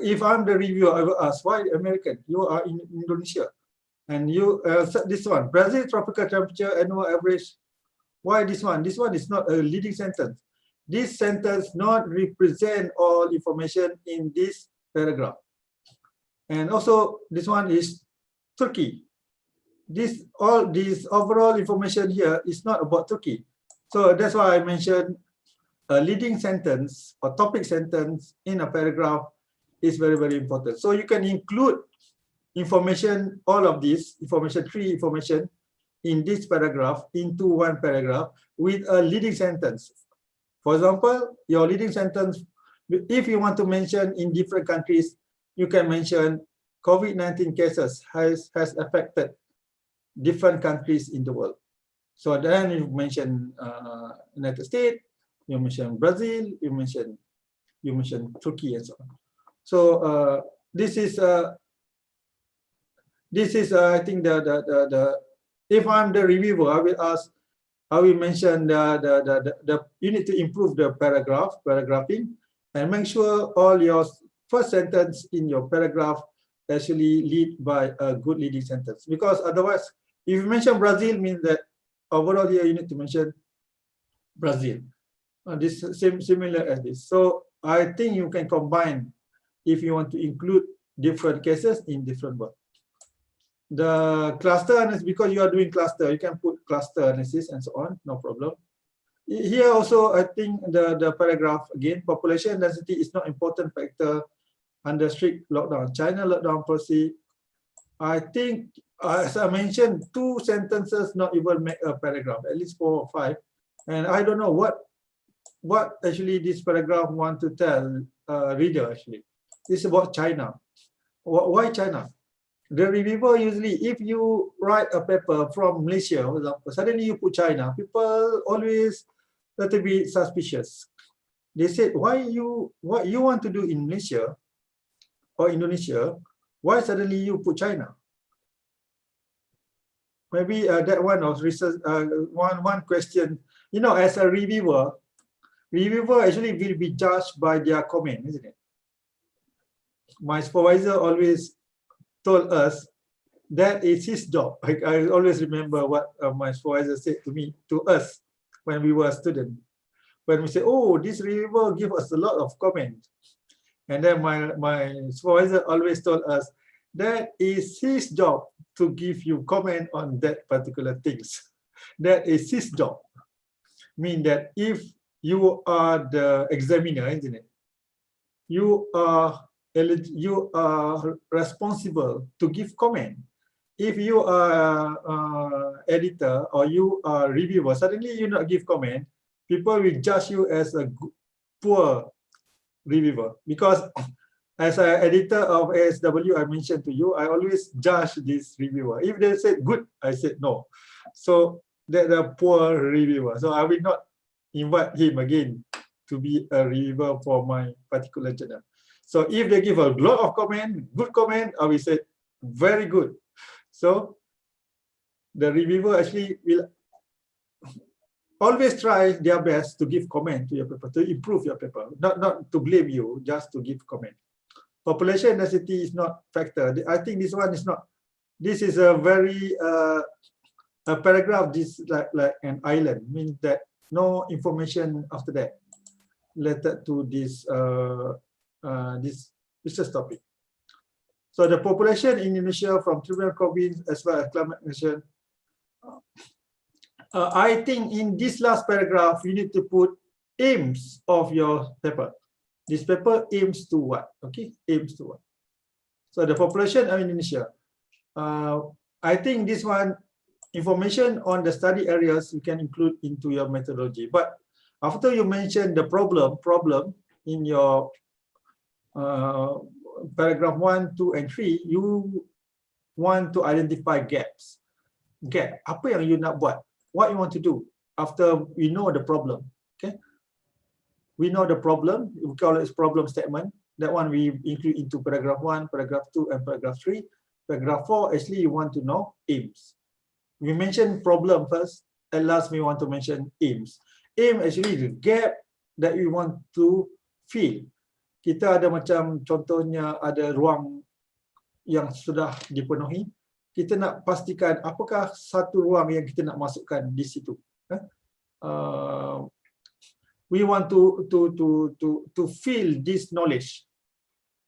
If I'm the reviewer, I will ask, why American? You are in Indonesia. And you, this one, Brazil tropical temperature annual average. Why this one? This one is not a leading sentence. This sentence not represent all information in this paragraph. And also, this one is Turkey. All this overall information here is not about Turkey. So that's why I mentioned a leading sentence or topic sentence in a paragraph is very, very important. So you can include information, all of this information, three information in this paragraph into one paragraph with a leading sentence. For example, your leading sentence, if you want to mention in different countries, you can mention COVID-19 cases has affected different countries in the world. So then you mention United States, you mention Brazil, you mention Turkey and so on. So this is I think the if I'm the reviewer, I will ask, I will mention you need to improve the paragraphing and make sure all your first sentence in your paragraph actually lead by a good leading sentence, because otherwise if you mention Brazil means that overall here you need to mention Brazil. This similar as this. So I think you can combine if you want to include different cases in different words. The cluster analysis, because you are doing cluster, you can put cluster analysis and so on, no problem. Here also, I think the paragraph again, population density is not important factor under strict lockdown. China lockdown policy, I think, as I mentioned, 2 sentences not even make a paragraph, at least 4 or 5. And I don't know what actually this paragraph want to tell reader actually. It's about China. Why China? The reviewer usually, if you write a paper from Malaysia, for example, suddenly you put China, people always a little bit suspicious. They said, what you want to do in Malaysia or Indonesia, why suddenly you put China? Maybe that one was research, one question. You know, as a reviewer actually will be judged by their comment, isn't it? My supervisor always told us that is his job. I always remember what my supervisor said to us when we were students. When we say, oh, this reviewer give us a lot of comment. And then my supervisor always told us that is his job to give you comment on that particular things. That is his job. Mean that if you are the examiner, isn't it? You are responsible to give comment. If you are editor or you are reviewer, suddenly you not give comment, people will judge you as a poor reviewer. Because as an editor of ASW, I mentioned to you, I always judge this reviewer. If they said good, I said no. So they're a poor reviewer. So I will not invite him again to be a reviewer for my particular journal. So if they give a lot of comment, good comment, I will say very good. So the reviewer actually will always try their best to give comment to your paper, to improve your paper, not to blame you, just to give comment. Population density is not factor. I think this one is not. This is a very a paragraph. This like an island, means that no information after that related to this this research topic. So the population in Indonesia from Tribunal province as well as climate action. I think in this last paragraph, you need to put aims of your paper. This paper aims to what? Okay, aims to what? So the population of Indonesia. I think this one, information on the study areas you can include into your methodology. But after you mention the problem in your paragraph 1, 2, and 3, you want to identify gaps. Gap. Apa yang you nak buat? What you want to do after we know the problem? Okay. We know the problem, we call it problem statement. That one we include into paragraph 1, paragraph 2, and paragraph 3. Paragraph 4, actually you want to know aims. We mention problem first, and last we want to mention aims. Aim actually the gap that we want to fill. Kita ada macam contohnya ada ruang yang sudah dipenuhi. Kita nak pastikan apakah satu ruang yang kita nak masukkan di situ. We want to fill this knowledge.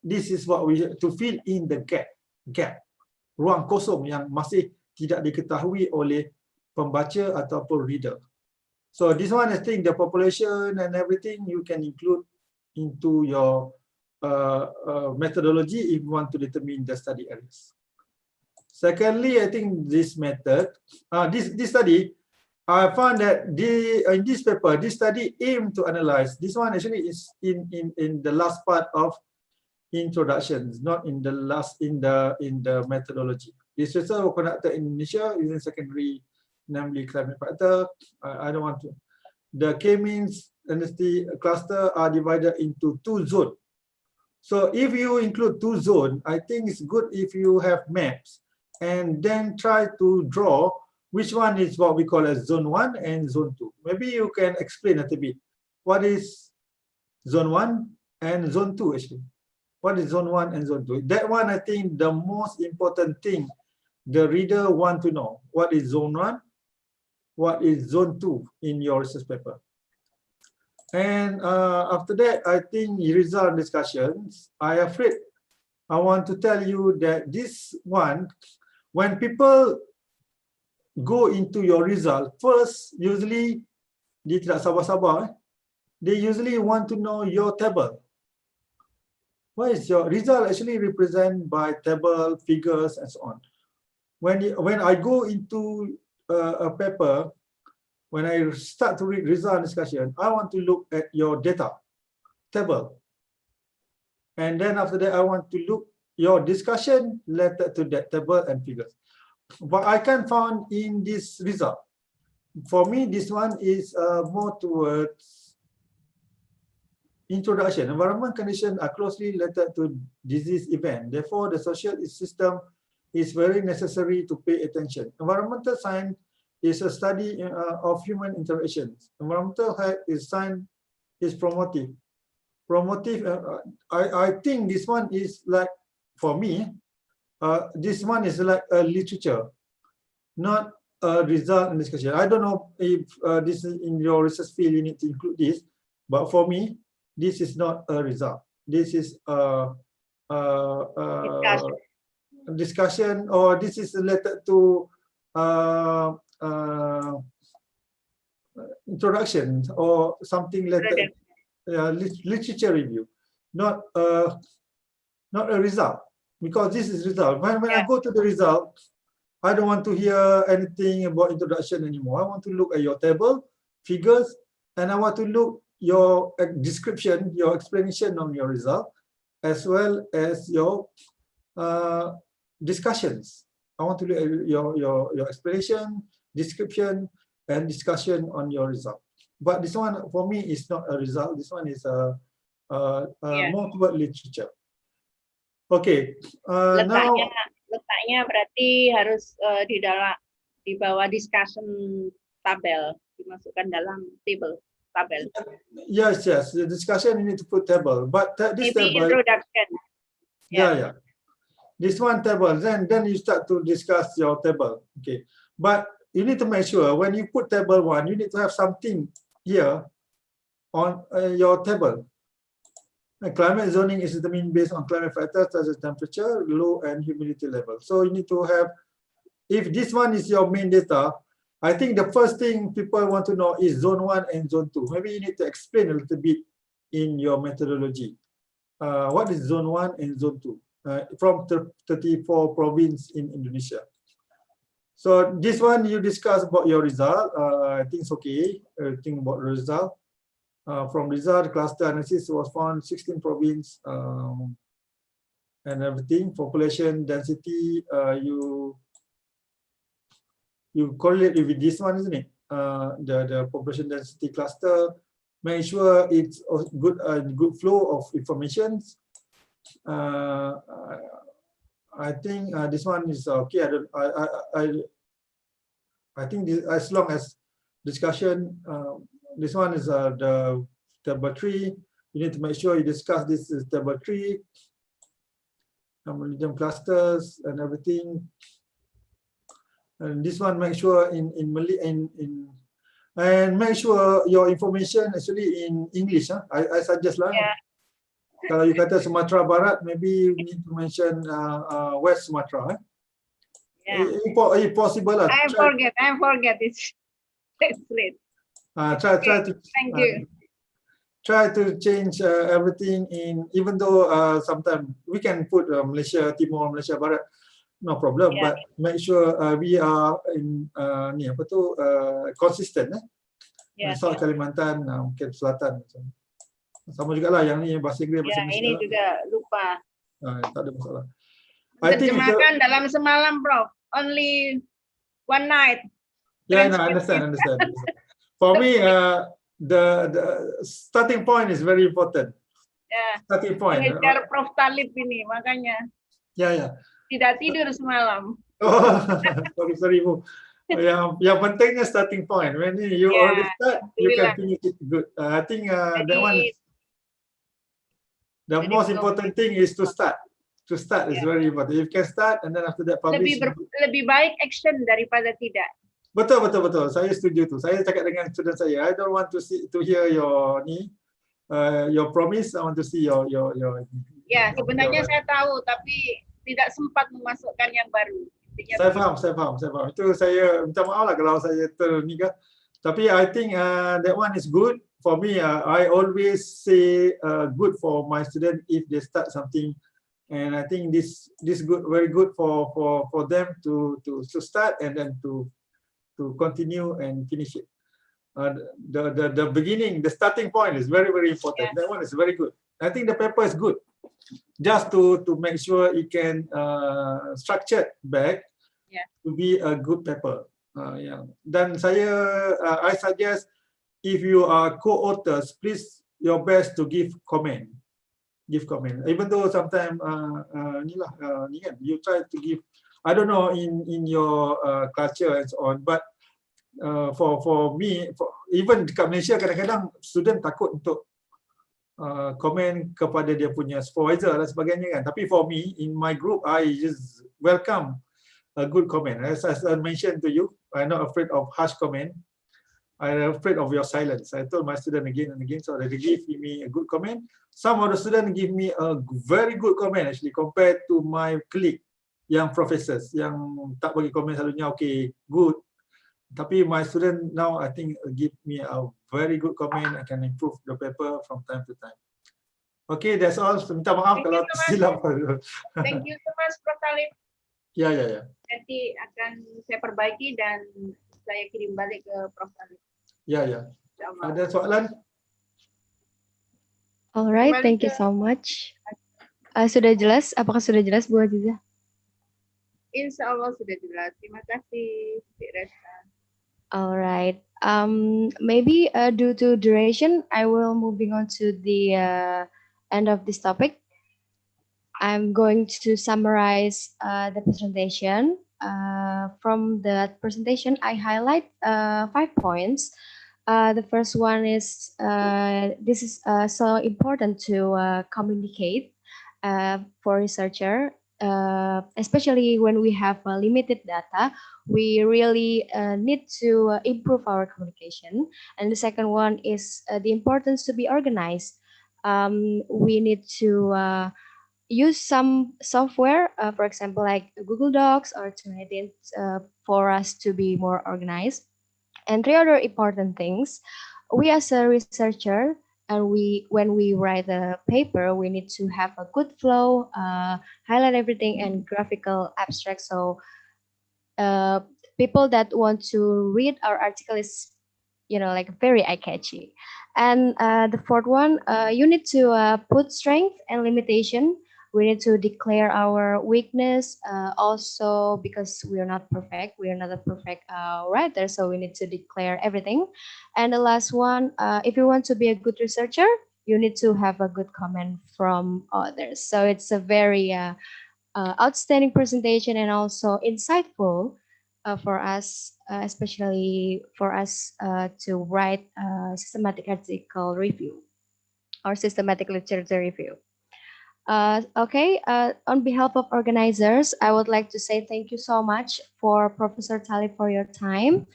This is what we to fill in the gap. Ruang kosong yang masih tidak diketahui oleh pembaca ataupun reader. So this one, I think the population and everything you can include into your methodology if you want to determine the study areas. Secondly, I think this method, this study, I found that in this paper, this study aimed to analyze. This one actually is in the last part of introductions, not in the last in the methodology. This research was conducted in Indonesia using secondary, namely climate factor. I don't want to. The K-means density cluster are divided into 2 zones. So if you include 2 zones, I think it's good if you have maps and then try to draw which one is what we call as zone 1 and zone 2. Maybe you can explain a little bit. What is zone 1 and zone 2 actually? What is zone 1 and zone 2? That one, I think the most important thing the reader want to know. What is zone 1? What is zone 2 in your research paper? And after that, I think result discussions, I want to tell you that this one, when people go into your result, first, usually, dia tidak sabar-sabar, they usually want to know your table. What is your result actually represent by table, figures, and so on. When I go into a paper, when I start to read result discussion, I want to look at your data, table. And then after that, I want to look your discussion related to that table and figures. But I can find in this result. For me, this one is more towards introduction. Environment conditions are closely related to disease event. Therefore, the social system is very necessary to pay attention. Environmental science is a study of human interactions. Environmental health is science is promotive. I think this one is like, for me, this one is like a literature, not a result and discussion. I don't know if this is in your research field, you need to include this, but for me, this is not a result. This is a discussion, or this is related to introduction or something related literature review, not a result. Because this is result. When I go to the result, I don't want to hear anything about introduction anymore. I want to look at your table, figures, and I want to look your description, your explanation on your result, as well as your discussions. I want to look at your explanation, description, and discussion on your result. But this one for me is not a result. This one is more toward literature. Oke, letaknya berarti harus di bawah discussion tabel, dimasukkan dalam tabel. Yes. The discussion you need to put table, but this maybe table. Introduction. Yeah. This one table, then you start to discuss your table. Okay, but you need to make sure when you put table 1, you need to have something here on your table. Climate zoning is determined based on climate factors such as temperature, low and humidity level. So you need to have, if this one is your main data, I think the first thing people want to know is zone 1 and zone 2. Maybe you need to explain a little bit in your methodology. What is zone 1 and zone 2 from 34 province in Indonesia? So this one you discuss about your result. I think it's okay. Think about the result. From result, cluster analysis was found 16 province and everything. Population density, you correlate with this one, isn't it? The population density cluster. Make sure it's a good flow of information. I think this one is okay. I think this, as long as discussion, this one is the table 3. You need to make sure you discuss this is table 3, medium clusters and everything. And this one, make sure and make sure your information actually in English. I suggest lah. Yeah. Kalau you kata Sumatera Barat, maybe you need to mention West Sumatra. Yeah. If possible lah. I forget it's late. Try to. Thank you. Try to change everything in, even though sometimes we can put Malaysia Timur, Malaysia Barat, no problem. Yeah. But make sure we are in consistent. Yeah. South Kalimantan, mungkin Selatan. Sama juga lah yang ni bahasa Inggeris, bahasa Ya, Malaysia. ini juga lupa. Tak ada masalah. I think Terjemahkan dalam semalam, Prof. Only one night. Yeah, no, I understand. For me, the starting point is very important. Ya. Starting point. Mengejar Prof Talib ini, makanya. Ya. Tidak tidur semalam. Oh, sorry, Bu. Yang pentingnya starting point. When you already start, you can finish it good. I think that one is the most important thing is to start. To start is very important. If you can start and then after that publish. Lebih baik action daripada tidak. Betul. Saya setuju tu. Saya cakap dengan student saya, I don't want to hear your your promise. I want to see your. Ya, sebenarnya saya tahu, tapi tidak sempat memasukkan yang baru. Saya faham. Itu saya minta maaf lah kalau saya ternikah. Tapi I think that one is good for me. I always say good for my student if they start something, and I think this good, very good for them to start and then to continue and finish it. The beginning, the starting point is very important. Yeah. That one is very good. I think the paper is good. Just to make sure it can structure back to be a good paper. Dan I suggest if you are co-authors, please your best to give comment. Even though sometimes you try to give. I don't know in your culture and so on, but for me, even di Malaysia kadang-kadang student takut untuk komen kepada dia punya supervisor dan sebagainya kan. Tapi for me, in my group, I just welcome a good comment. As I mentioned to you, I'm not afraid of harsh comment. I'm afraid of your silence. I told my student again and again, so they give me a good comment. Some of the students give me a very good comment actually compared to my colleague yang professors yang tak bagi komen selalunya okay, good. Tapi my student now I think give me a very good comment. I can improve the paper from time to time. Okay, that's all. Minta maaf kalau silap. Thank you so much, Prof Talib. Ya. Nanti akan saya perbaiki dan saya kirim balik ke Prof Talib. Ya. Ada soalan? Alright, thank you so much. Sudah jelas? Apakah sudah jelas, Bu Aziza? Insya Allah sudah jelas. Terima kasih, Cik Resta. Alright. Maybe due to duration, I will moving on to the end of this topic. I'm going to summarize the presentation. From the presentation, I highlight 5 points. The first one is this is so important to communicate for researcher, especially when we have limited data. We really need to improve our communication. And the second one is the importance to be organized. We need to use some software, for example, like Google Docs or Teams, for us to be more organized. And 3 other important things. We as a researcher and when we write a paper, we need to have a good flow, highlight everything and graphical abstract. So people that want to read our article is, like very eye-catchy. And the fourth one, you need to put strength and limitation. We need to declare our weakness. Also, because we are not perfect, we are not a perfect writer, so we need to declare everything. And the last one, if you want to be a good researcher, you need to have a good comment from others. So it's a very outstanding presentation and also insightful for us, especially for us to write systematic article review or systematic literature review. Okay, on behalf of organizers, I would like to say thank you so much for Professor Talib for your time.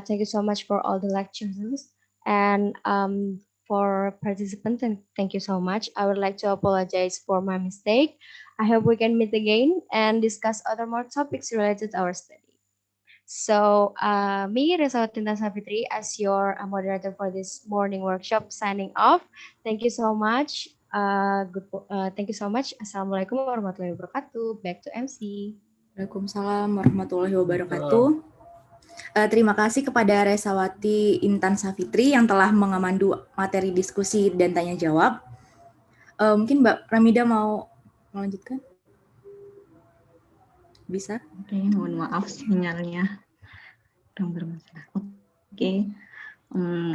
Thank you so much for all the lectures and for participants, and thank you so much. I would like to apologize for my mistake. I hope we can meet again and discuss other more topics related to our study. So, me, Resawati Savitri, as your moderator for this morning workshop, signing off. Thank you so much. Thank you so much. Assalamualaikum warahmatullahi wabarakatuh. Back to MC. Waalaikumsalam warahmatullahi wabarakatuh. Terima kasih kepada Resawati Intan Savitri yang telah mengamandu materi diskusi dan tanya jawab. Mungkin Mbak Ramida mau melanjutkan? Bisa? Oke, mohon maaf sinyalnya kurang bermasalah. Oke.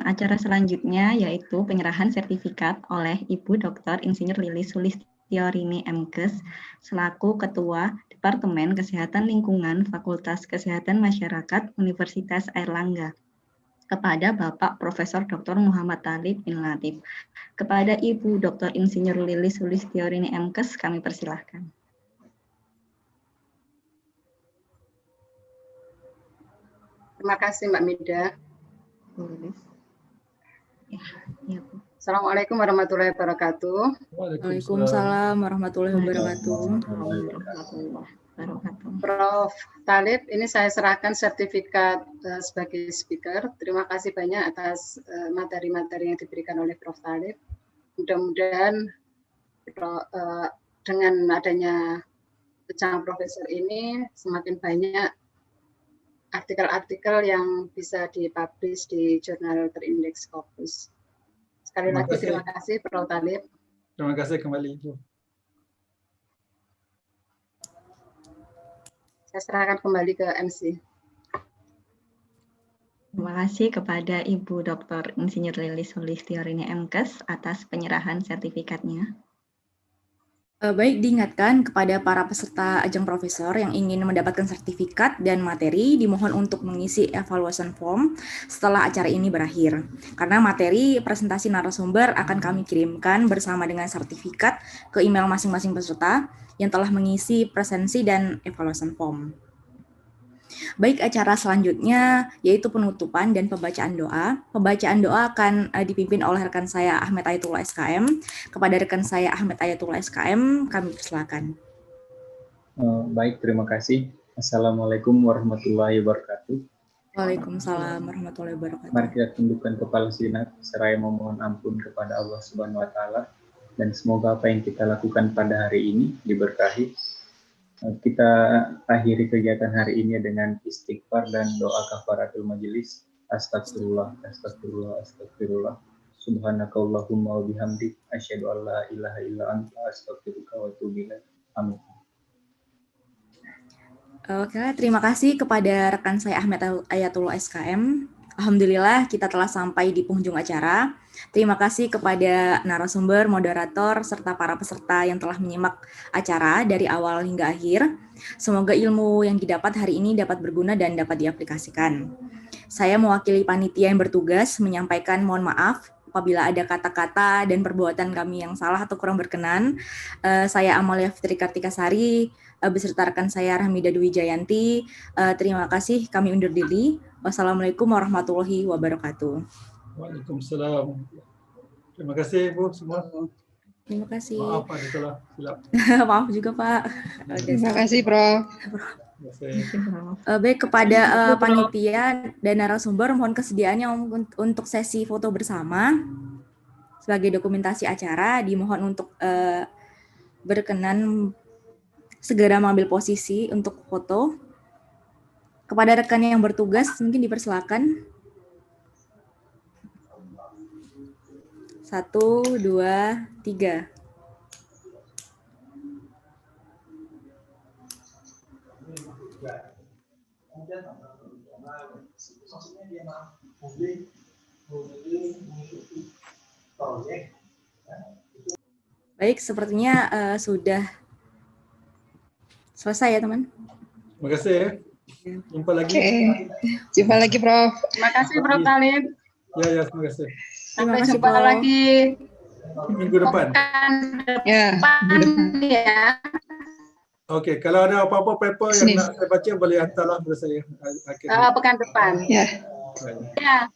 Acara selanjutnya yaitu penyerahan sertifikat oleh Ibu Dr. Insinyur Lilis Sulistiorini MKes selaku Ketua Departemen Kesehatan Lingkungan Fakultas Kesehatan Masyarakat Universitas Airlangga kepada Bapak Profesor Dr. Muhammad Talib bin Latif. Kepada Ibu Dr. Insinyur Lilis Sulistiorini MKes kami persilahkan. Terima kasih Mbak Mida. Assalamualaikum warahmatullahi wabarakatuh. Waalaikumsalam warahmatullahi wabarakatuh. Prof. Talib, ini saya serahkan sertifikat sebagai speaker. Terima kasih banyak atas materi-materi yang diberikan oleh Prof. Talib. Mudah-mudahan dengan adanya ajang profesor ini semakin banyak artikel-artikel yang bisa dipublish di jurnal terindeks Scopus. Sekali lagi terima kasih Prof. Talib. Terima kasih kembali Ibu. Saya serahkan kembali ke MC. Terima kasih kepada Ibu Dr. Insinyur Lilis Sulistiorini MKes atas penyerahan sertifikatnya. Baik, diingatkan kepada para peserta ajang profesor yang ingin mendapatkan sertifikat dan materi dimohon untuk mengisi evaluation form setelah acara ini berakhir. Karena materi presentasi narasumber akan kami kirimkan bersama dengan sertifikat ke email masing-masing peserta yang telah mengisi presensi dan evaluation form. Baik, acara selanjutnya yaitu penutupan dan pembacaan doa. Pembacaan doa akan dipimpin oleh rekan saya Ahmed Ayatullah SKM. Kepada rekan saya Ahmed Ayatullah SKM, kami persilakan. Baik, terima kasih. Assalamualaikum warahmatullahi wabarakatuh. Waalaikumsalam warahmatullahi wabarakatuh. Mari kita tundukkan kepala sejenak, seraya memohon ampun kepada Allah Subhanahu wa Ta'ala, dan semoga apa yang kita lakukan pada hari ini diberkahi. Kita akhiri kegiatan hari ini dengan istighfar dan doa kafaratul majelis. Astagfirullah, astagfirullah, astagfirullah. Subhanakallahumma wa bihamdik, asyhadu an la ilaha illa anta, astaghfiruka wa atubu ilaik. Amin. Oke, terima kasih kepada rekan saya Ahmed Ayatullah SKM. Alhamdulillah kita telah sampai di penghujung acara. Terima kasih kepada narasumber, moderator, serta para peserta yang telah menyimak acara dari awal hingga akhir. Semoga ilmu yang didapat hari ini dapat berguna dan dapat diaplikasikan. Saya mewakili panitia yang bertugas menyampaikan mohon maaf apabila ada kata-kata dan perbuatan kami yang salah atau kurang berkenan. Saya Amalia Fitri Kartikasari, beserta rekan saya Rahmida Dwi Jayanti. Terima kasih, kami undur diri. Wassalamualaikum warahmatullahi wabarakatuh. Waalaikumsalam. Terima kasih Ibu semua. Terima kasih. Maaf Pak, salah silap. Maaf juga Pak. Terima kasih Prof. Baik, kepada panitia dan narasumber mohon kesediaannya untuk sesi foto bersama. sebagai dokumentasi acara, dimohon untuk berkenan segera mengambil posisi untuk foto. Kepada rekan yang bertugas, mungkin dipersilakan. 1, 2, 3. Baik, sepertinya sudah selesai ya, teman. Terima kasih ya. Jumpa lagi. Jumpa lagi, Prof. Terima kasih, Prof. Talib. Ya, terima kasih. Sampai kasih, jumpa Prof. lagi Minggu depan. Ya. Oke, kalau ada apa-apa paper yang nak saya baca boleh hantarlah kepada saya. Pekan depan. Ya. Ya.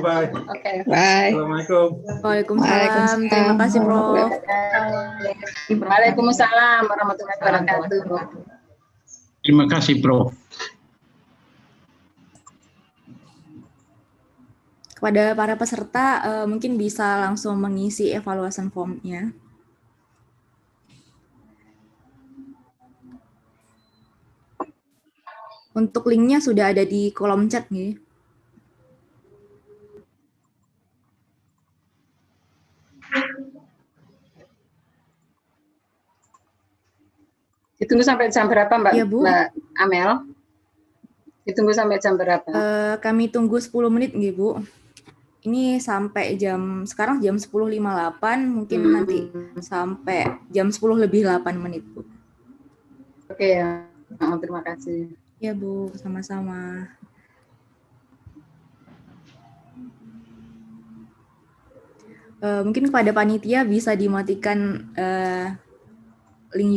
Bye. Oke. Bye. Assalamualaikum. Waalaikumsalam. Terima kasih, Prof. Waalaikumsalam warahmatullahi wabarakatuh. Terima kasih, Prof. Kepada para peserta, mungkin bisa langsung mengisi evaluation form-nya. Untuk linknya sudah ada di kolom chat nih. Ditunggu sampai jam berapa, Mbak? Ya, Bu. Mbak Amel? Ditunggu sampai jam berapa? Kami tunggu 10 menit nih, Bu. Ini sampai sekarang jam 10.58, mungkin nanti sampai jam 10 lebih 8 menit, Bu. Oke ya, terima kasih. Ya, Bu, sama-sama. Mungkin kepada panitia bisa dimatikan link